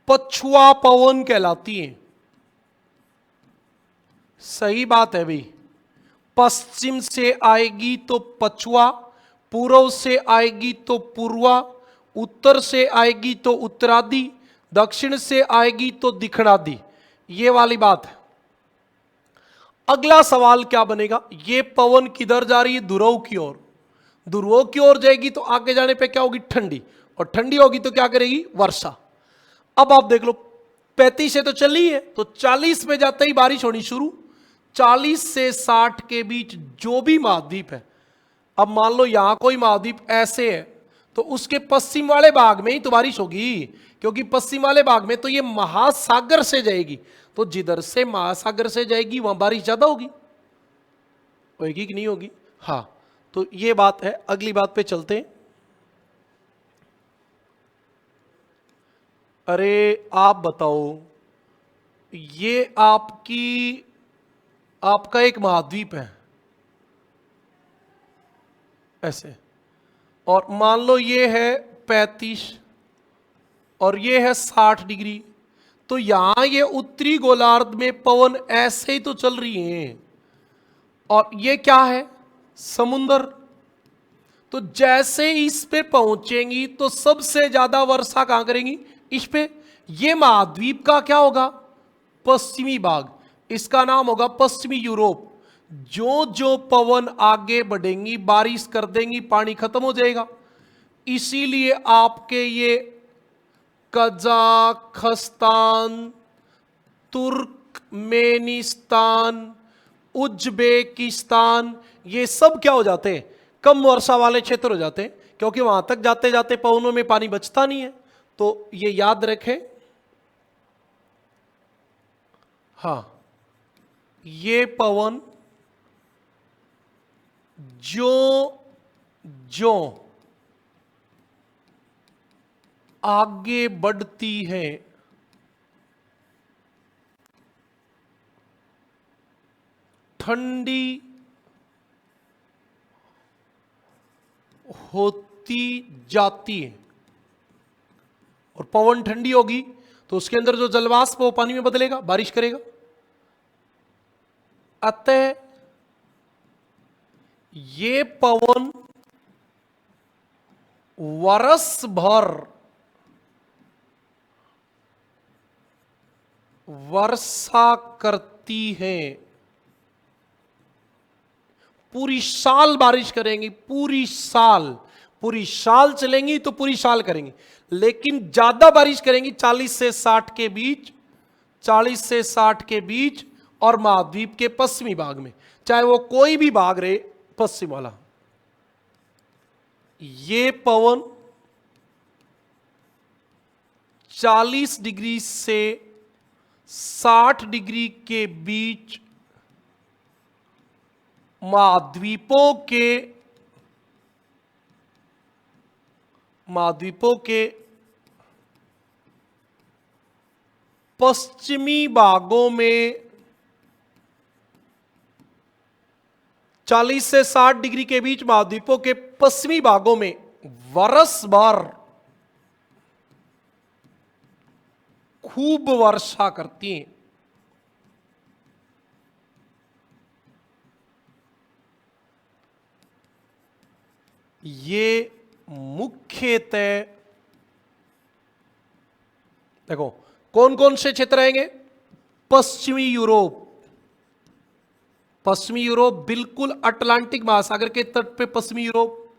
पछुआ पवन कहलाती है। सही बात है भाई, पश्चिम से आएगी तो पछुआ, पूर्व से आएगी तो पूर्वा, उत्तर से आएगी तो उत्तरादि, दक्षिण से आएगी तो दक्षिणादि। ये वाली बात है। अगला सवाल क्या बनेगा? ये पवन किधर जा रही है? ध्रुव की ओर। ध्रुवों की ओर जाएगी तो आगे जाने पे क्या होगी? ठंडी, और ठंडी होगी तो क्या करेगी? वर्षा। अब आप देख लो, 35 से तो चली है, तो 40 में जाते ही बारिश होनी शुरू। 40 से 60 के बीच जो भी महाद्वीप है, अब मान लो यहां कोई महाद्वीप ऐसे है, तो उसके पश्चिम वाले भाग में ही तो बारिश होगी, क्योंकि पश्चिम वाले भाग में तो ये महासागर से जाएगी, तो जिधर से महासागर से जाएगी वहां बारिश ज्यादा होगी कि नहीं होगी? हाँ, तो ये बात है। अगली बात पे चलते हैं। अरे आप बताओ, ये आपका एक महाद्वीप है ऐसे, और मान लो ये है 35 और ये है 60 डिग्री, तो यहां ये उत्तरी गोलार्ध में पवन ऐसे ही तो चल रही हैं, और ये क्या है? समुंदर। तो जैसे इस पे पहुंचेंगी तो सबसे ज्यादा वर्षा कहां करेंगी? इस पे। ये महाद्वीप का क्या होगा? पश्चिमी भाग, इसका नाम होगा पश्चिमी यूरोप। जो जो पवन आगे बढ़ेंगी बारिश कर देंगी, पानी खत्म हो जाएगा। इसीलिए आपके ये कजाखस्तान, तुर्कमेनिस्तान, उज्बेकिस्तान, ये सब क्या हो जाते हैं? कम वर्षा वाले क्षेत्र हो जाते हैं, क्योंकि वहां तक जाते जाते पवनों में पानी बचता नहीं है। तो ये याद रखें। हाँ, ये पवन जो जो आगे बढ़ती है ठंडी होती जाती है, और पवन ठंडी होगी तो उसके अंदर जो जलवाष्प वो पानी में बदलेगा, बारिश करेगा। अतः ये पवन वर्ष भर वर्षा करती है, पूरी साल बारिश करेंगी, पूरी साल चलेंगी तो पूरी साल करेंगी, लेकिन ज्यादा बारिश करेंगी 40 से 60 के बीच, 40 से 60 के बीच, और महाद्वीप के पश्चिमी भाग में, चाहे वो कोई भी भाग रहे पश्चिम वाला। ये पवन 40 डिग्री से 60 डिग्री के बीच महाद्वीपों के पश्चिमी भागों में, 40 से 60 डिग्री के बीच महाद्वीपों के पश्चिमी भागों में वर्ष भर खूब वर्षा करती हैं। ये मुख्यतः देखो कौन कौन से क्षेत्र आएंगे? पश्चिमी यूरोप, पश्चिमी यूरोप बिल्कुल अटलांटिक महासागर के तट पे पश्चिमी यूरोप,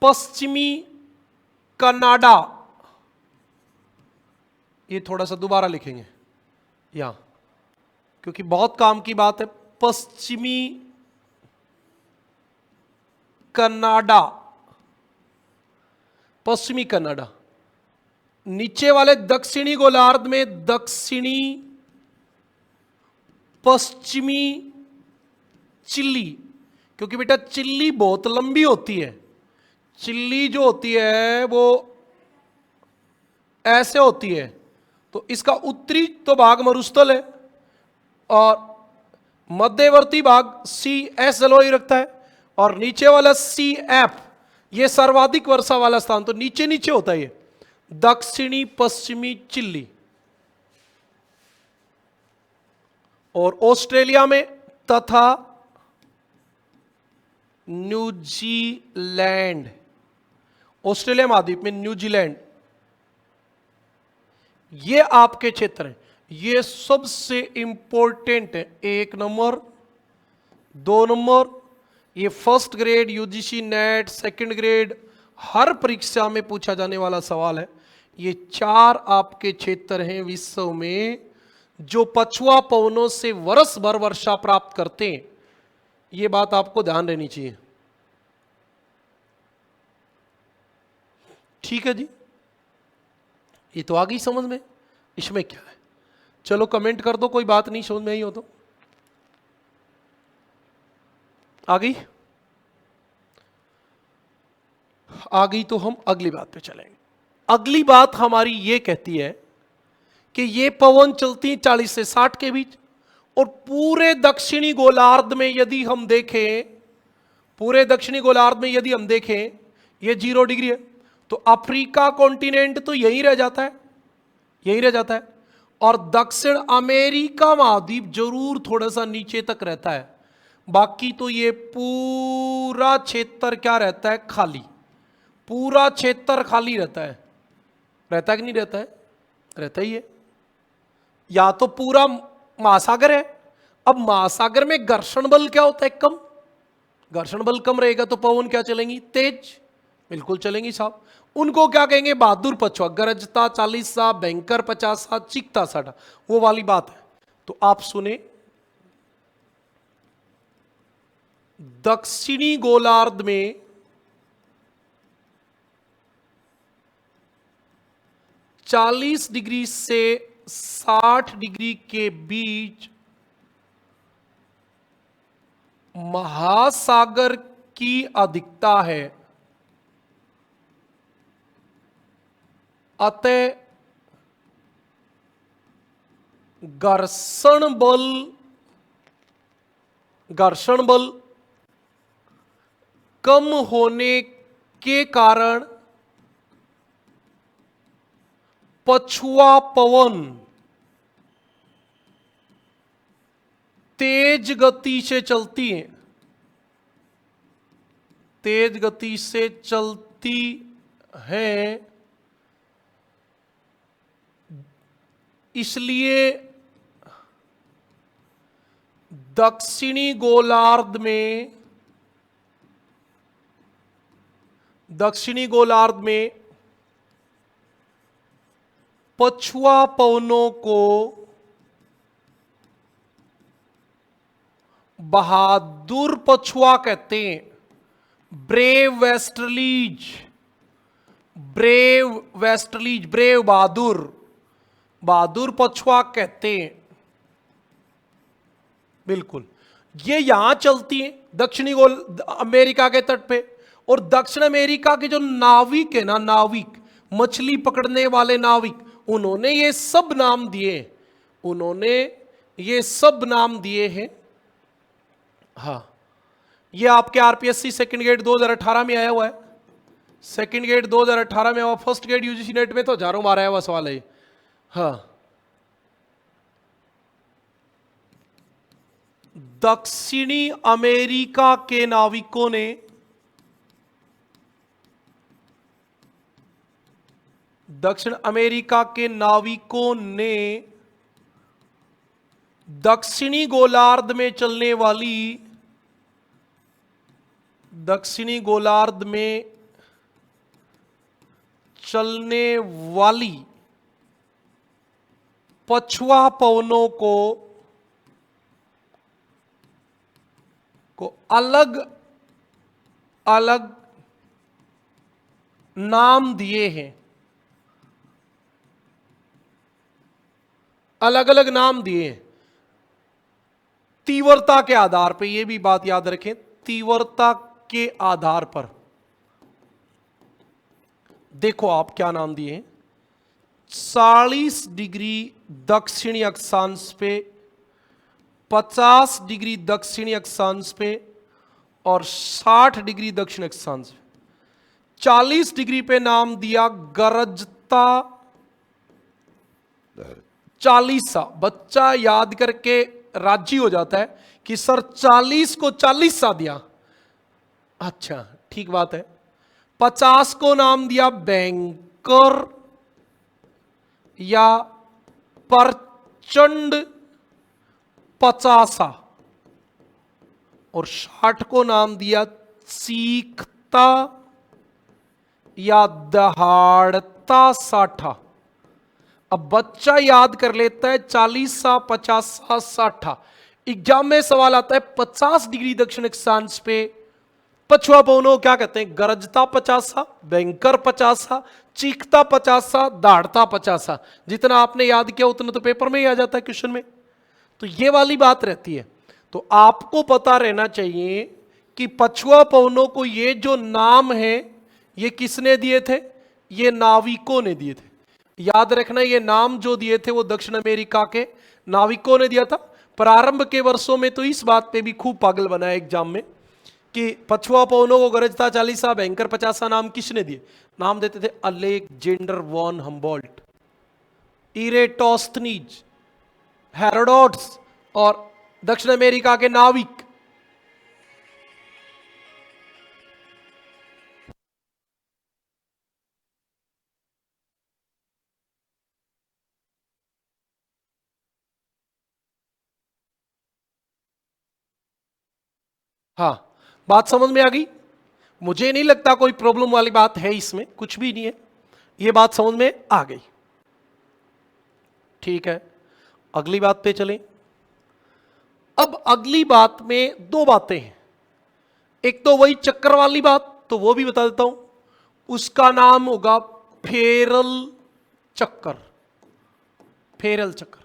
पश्चिमी कनाडा, ये थोड़ा सा दोबारा लिखेंगे यहां क्योंकि बहुत काम की बात है। पश्चिमी कनाडा, पश्चिमी कनाडा, नीचे वाले दक्षिणी गोलार्ध में दक्षिणी पश्चिमी चिली, क्योंकि बेटा चिल्ली बहुत लंबी होती है, चिल्ली जो होती है वो ऐसे होती है, तो इसका उत्तरी तो भाग मरुस्थल है और मध्यवर्ती भाग सी एस जलवायु रखता है, और नीचे वाला सी एफ ये सर्वाधिक वर्षा वाला स्थान, तो नीचे नीचे होता है ये दक्षिणी पश्चिमी चिल्ली। और ऑस्ट्रेलिया में तथा न्यूजीलैंड, ऑस्ट्रेलिया महाद्वीप में न्यूजीलैंड, ये आपके क्षेत्र हैं। ये सबसे इंपॉर्टेंट है। 1 नंबर, 2 नंबर, ये first grade UGC NET, second grade हर परीक्षा में पूछा जाने वाला सवाल है। ये 4 आपके क्षेत्र हैं विश्व में जो पछुआ पवनों से वर्ष भर वर्षा प्राप्त करते हैं। ये बात आपको ध्यान रहनी चाहिए। ठीक है जी। ये तो आ गई समझ में, इसमें क्या है? चलो कमेंट कर दो, कोई बात नहीं, समझ में आई हो तो। आ गई? आ गई तो हम अगली बात पे चलेंगे। अगली बात हमारी ये कहती है कि ये पवन चलती है 40 से 60 के बीच, और पूरे दक्षिणी गोलार्ध में यदि हम देखें, पूरे दक्षिणी गोलार्ध में यदि हम देखें, ये 0 डिग्री है, तो अफ्रीका कॉन्टिनेंट तो यहीं रह जाता है, यहीं रह जाता है, और दक्षिण अमेरिका महाद्वीप जरूर थोड़ा सा नीचे तक रहता है। बाकी तो ये पूरा क्षेत्र क्या रहता है? खाली। पूरा क्षेत्र खाली रहता है। रहता है कि नहीं रहता है? रहता ही है। या तो पूरा महासागर है। अब महासागर में घर्षण बल क्या होता है? कम। घर्षण बल कम रहेगा तो पवन क्या चलेंगी? तेज। बिल्कुल चलेंगी साहब। उनको क्या कहेंगे? बहादुर पछुआ, गरजता 40 सा, भयंकर 50 सा, चीखता 60, वो वाली बात है। तो आप सुने, दक्षिणी गोलार्ध में 40 डिग्री से 60 डिग्री के बीच महासागर की अधिकता है, अतः घर्षण बल कम होने के कारण पछुआ पवन तेज गति से चलती है, तेज गति से चलती है। इसलिए दक्षिणी गोलार्ध में पछुआ पवनों को बहादुर पछुआ कहते हैं। ब्रेव वेस्टर्लीज, ब्रेव बहादुर पछुआ कहते हैं। बिल्कुल, ये यहां चलती है दक्षिणी अमेरिका के तट पे। और दक्षिण अमेरिका के जो नाविक है ना, नाविक, मछली पकड़ने वाले नाविक, उन्होंने ये सब नाम दिए हैं। हाँ, ये आपके आरपीएससी सेकंड गेट 2018 में आया हुआ है। सेकंड गेट 2018 में आया, फर्स्ट गेट यूजीसी नेट में तो हजारों मारा आया हुआ सवाल है। हाँ, दक्षिणी अमेरिका के नाविकों ने दक्षिणी गोलार्ध में चलने वाली पछुआ पवनों को अलग अलग नाम दिए हैं, अलग अलग नाम दिए हैं तीव्रता के आधार पर। यह भी बात याद रखें, तीव्रता के आधार पर। देखो आप क्या नाम दिए हैं। 40 डिग्री दक्षिणी अक्षांश पे, 50 डिग्री दक्षिणी अक्षांश पे और 60 डिग्री दक्षिण अक्षांश पे। 40 डिग्री पे नाम दिया गरजता 40 सा। बच्चा याद करके राजी हो जाता है कि सर 40 को 40 सा दिया, अच्छा ठीक बात है। 50 को नाम दिया बैंकर या प्रचंड 50 और 60 को नाम दिया चीखता या दहाड़ता 60। अब बच्चा याद कर लेता है 40 सा, 50 सा, 60। एग्जाम में सवाल आता है 50 डिग्री दक्षिण अक्षांश पे पछुआ पवनों को क्या कहते हैं? गरजता पचासा, बैंकर पचासा, चीखता पचासा, दाढ़ता पचासा। जितना आपने याद किया उतना तो पेपर में ही आ जाता है क्वेश्चन में। तो ये वाली बात रहती है। तो आपको पता रहना चाहिए कि पछुआ पवनों को ये जो नाम है ये किसने दिए थे? ये नाविकों ने दिए थे। याद रखना, ये नाम जो दिए थे वो दक्षिण अमेरिका के नाविकों ने दिया था। प्रारंभ के वर्षों में तो इस बात पे भी खूब पागल बनाया एग्जाम में कि पछुआ पवनों को गरजता चालीसा, बैंकर पचासा नाम किसने दिए? नाम देते थे Alexander von Humboldt, Eratosthenes, Herodotus और दक्षिण अमेरिका के नाविक। हाँ, बात समझ में आ गई? मुझे नहीं लगता कोई प्रॉब्लम वाली बात है इसमें, कुछ भी नहीं है। ये बात समझ में आ गई? ठीक है, अगली बात पे चलें। अब अगली बात में दो बातें हैं। एक तो वही चक्कर वाली बात, तो वो भी बता देता हूं। उसका नाम होगा फेरल चक्कर। फेरल चक्कर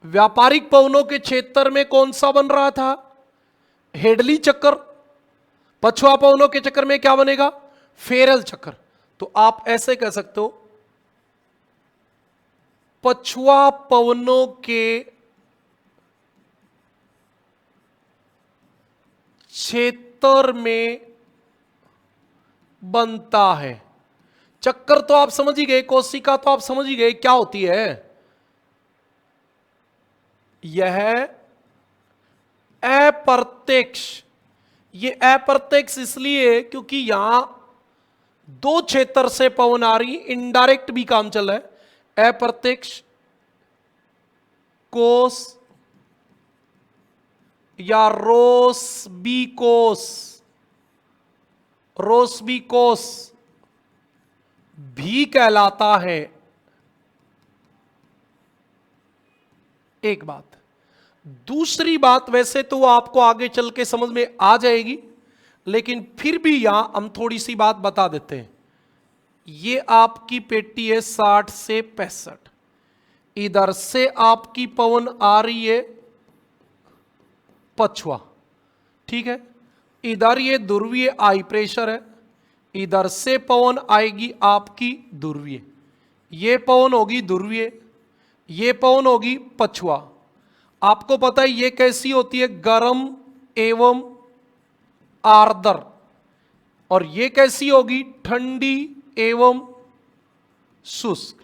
व्यापारिक पवनों के क्षेत्र में कौन सा बन रहा था? हेडली चक्कर। पछुआ पवनों के चक्कर में क्या बनेगा? फेरल चक्कर। तो आप ऐसे कह सकते हो, पछुआ पवनों के क्षेत्र में बनता है। चक्कर तो आप समझ ही गए, कोशिका तो आप समझ ही गए क्या होती है। यह अप्रत्यक्ष, ये अप्रत्यक्ष इसलिए क्योंकि यहां दो क्षेत्र से पवन आ रही, इनडायरेक्ट भी काम चल रहा है। अप्रत्यक्ष कोष या रोसबी कोष, रोसबी कोष भी कहलाता है। एक बात। दूसरी बात, वैसे तो आपको आगे चल के समझ में आ जाएगी, लेकिन फिर भी यहां हम थोड़ी सी बात बता देते हैं। ये आपकी पेटी है 60 से 65, इधर से आपकी पवन आ रही है पछुआ, ठीक है। इधर ये ध्रुवीय आई प्रेशर है, इधर से पवन आएगी आपकी ध्रुवीय, ये पवन होगी ध्रुवीय, ये पवन होगी पछुआ। आपको पता है ये कैसी होती है? गर्म एवं आर्द्र। और ये कैसी होगी? ठंडी एवं शुष्क,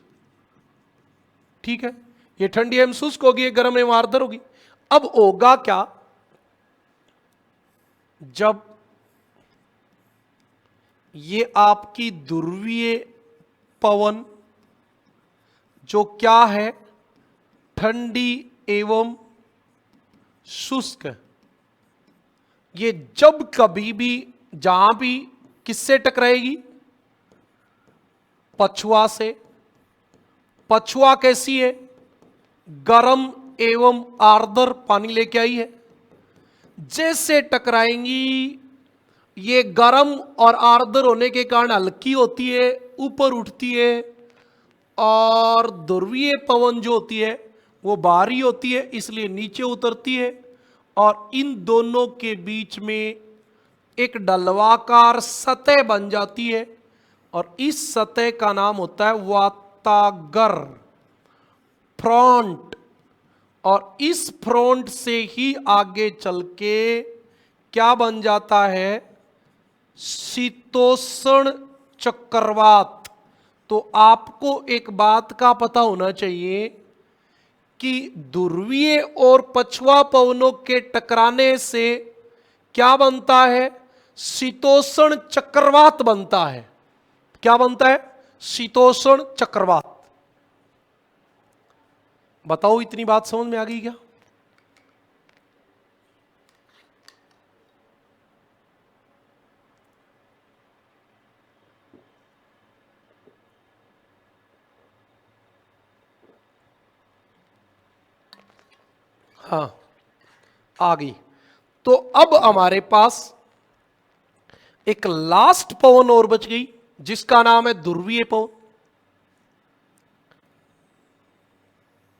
ठीक है। ये ठंडी एवं शुष्क होगी, ये गर्म एवं आर्द्र होगी। अब होगा क्या? जब ये आपकी ध्रुवीय पवन जो क्या है, ठंडी एवं शुष्क, ये जब कभी भी जहां भी किससे टकराएगी? पछुआ से। पछुआ कैसी है? गर्म एवं आर्द्र पानी लेके आई है। जैसे टकराएंगी, ये गर्म और आर्द्र होने के कारण हल्की होती है, ऊपर उठती है, और ध्रुवीय पवन जो होती है वो भारी होती है, इसलिए नीचे उतरती है। और इन दोनों के बीच में एक डलवाकार सतह बन जाती है, और इस सतह का नाम होता है वातागर, फ्रंट। और इस फ्रंट से ही आगे चल के क्या बन जाता है? शीतोष्ण चक्रवात। तो आपको एक बात का पता होना चाहिए कि ध्रुवीय और पछुआ पवनों के टकराने से क्या बनता है? शीतोष्ण चक्रवात बनता है। क्या बनता है? शीतोष्ण चक्रवात। बताओ, इतनी बात समझ में आ गई क्या? हाँ, आ गई। तो अब हमारे पास एक लास्ट पवन और बच गई जिसका नाम है ध्रुवीय पवन।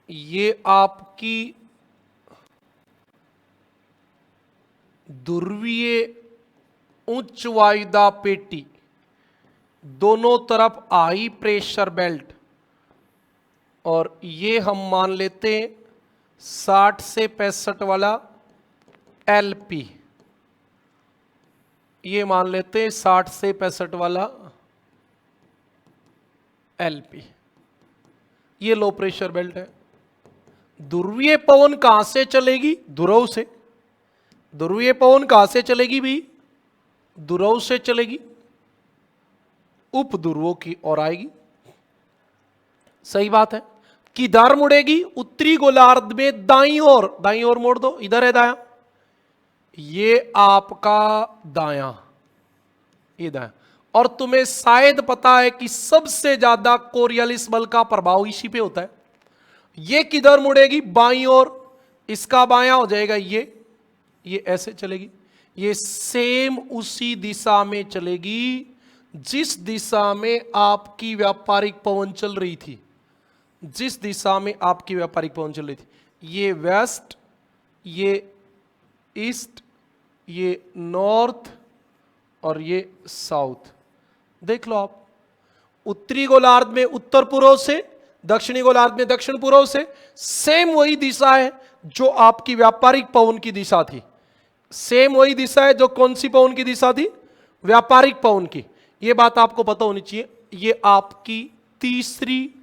ये आपकी ध्रुवीय उच्च वायुदाब पेटी, दोनों तरफ हाई प्रेशर बेल्ट, और ये हम मान लेते हैं 60 से 65 वाला एलपी। ये मान लेते हैं 60 से 65 वाला एलपी। ये लो प्रेशर बेल्ट है। ध्रुवीय पवन कहां से चलेगी? ध्रुव से। ध्रुवीय पवन कहां से चलेगी भी? ध्रुव से चलेगी, उप ध्रुवों की ओर आएगी। सही बात है। किधर मुड़ेगी? उत्तरी गोलार्ध में दाईं ओर। दाईं ओर मोड़ दो, इधर है दायां, ये आपका दायां, ये दायां। और तुम्हें शायद पता है कि सबसे ज्यादा कोरियलिस बल का प्रभाव इसी पे होता है। ये किधर मुड़ेगी? बाईं ओर। इसका बायां हो जाएगा ये ऐसे चलेगी। ये सेम उसी दिशा में चलेगी जिस दिशा में आपकी व्यापारिक पवन चल रही थी। जिस दिशा में आपकी व्यापारिक पवन चल रही थी, ये वेस्ट, ये ईस्ट, ये नॉर्थ और ये साउथ। देख लो आप, उत्तरी गोलार्ध में उत्तर पूर्व से, दक्षिणी गोलार्ध में दक्षिण पूर्व से, सेम वही दिशा है जो आपकी व्यापारिक पवन की दिशा थी। सेम वही दिशा है जो कौन सी पवन की दिशा थी? व्यापारिक पवन की। यह बात आपको पता होनी चाहिए। यह आपकी तीसरी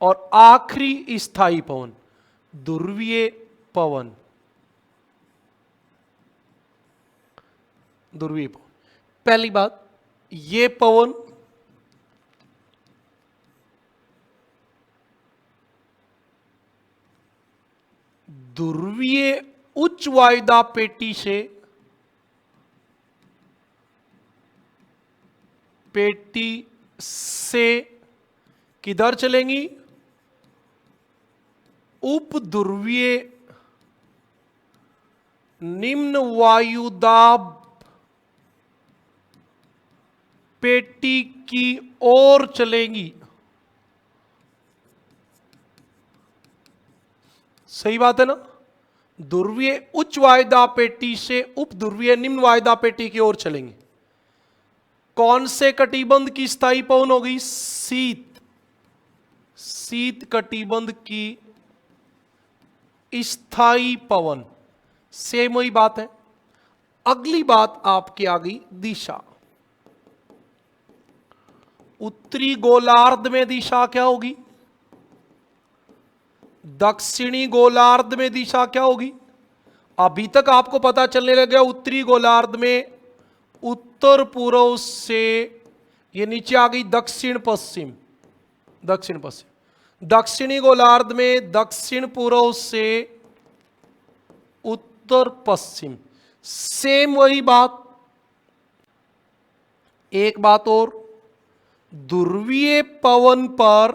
और आखिरी स्थायी पवन, ध्रुवीय पवन। ध्रुवीय पवन, पहली बात, यह पवन ध्रुवीय उच्च वायुदाब पेटी से किधर चलेंगी? उप ध्रुवीय निम्न वायुदाब पेटी की ओर चलेंगी। सही बात है ना? ध्रुवीय उच्च वायुदाब पेटी से उप ध्रुवीय निम्न वायुदाब पेटी की ओर चलेंगे। कौन से कटिबंध की स्थायी पवन होगी? शीत कटिबंध की स्थायी पवन। सेम वही बात है। अगली बात आपकी आ गई दिशा। उत्तरी गोलार्ध में दिशा क्या होगी? दक्षिणी गोलार्ध में दिशा क्या होगी? अभी तक आपको पता चलने लग गया उत्तरी गोलार्ध में उत्तर पूर्व से, ये नीचे आ गई दक्षिण पश्चिम। दक्षिण पश्चिम। दक्षिणी गोलार्ध में दक्षिण पूर्व से उत्तर पश्चिम। सेम वही बात। एक बात और, ध्रुवीय पवन पर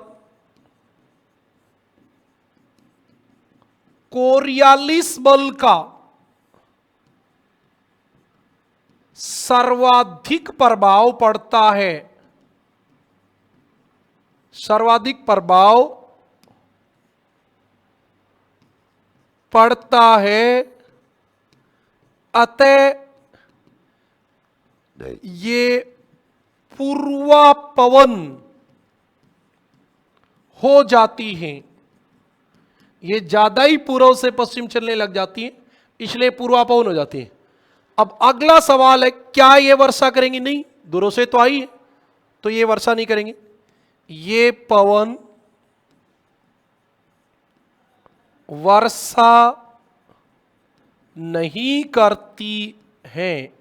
कोरियालिस बल का सर्वाधिक प्रभाव पड़ता है। सर्वाधिक प्रभाव पड़ता है, अतः ये पूर्वा पवन हो जाती हैं। ये ज्यादा ही पूर्व से पश्चिम चलने लग जाती है, इसलिए पूर्वा पवन हो जाती है। अब अगला सवाल है, क्या ये वर्षा करेंगी? नहीं, दूरों से तो आई है, तो ये वर्षा नहीं करेंगे। ये पवन वर्षा नहीं करती है।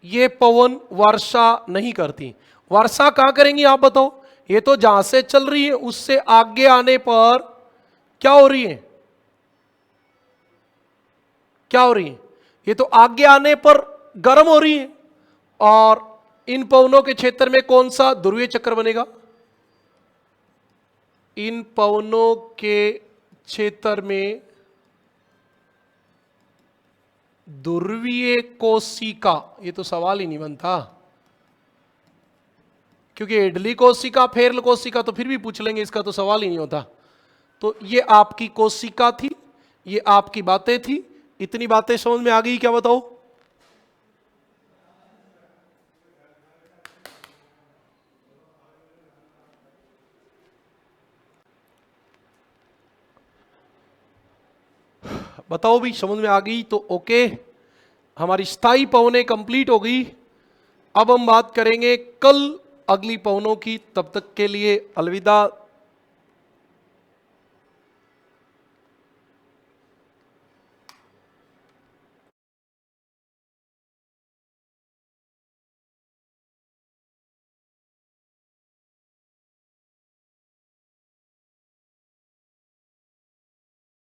ये पवन वर्षा नहीं करती। वर्षा कहां करेंगी आप बताओ? ये तो जहां से चल रही है उससे आगे आने पर क्या हो रही है? क्या हो रही है? ये तो आगे आने पर गर्म हो रही है। और इन पवनों के क्षेत्र में कौन सा ध्रुवीय चक्र बनेगा? इन पवनों के क्षेत्र में ध्रुवीय कोशिका, ये तो सवाल ही नहीं बनता, क्योंकि इडली कोशिका फेरल कोशिका तो फिर भी पूछ लेंगे, इसका तो सवाल ही नहीं होता। तो ये आपकी कोशिका थी, ये आपकी बातें थी। इतनी बातें समझ में आ गई क्या, बताओ? बताओ भी, समझ में आ गई तो ओके। हमारी स्थायी पवनें कंप्लीट हो गई। अब हम बात करेंगे कल अगली पवनों की। तब तक के लिए अलविदा।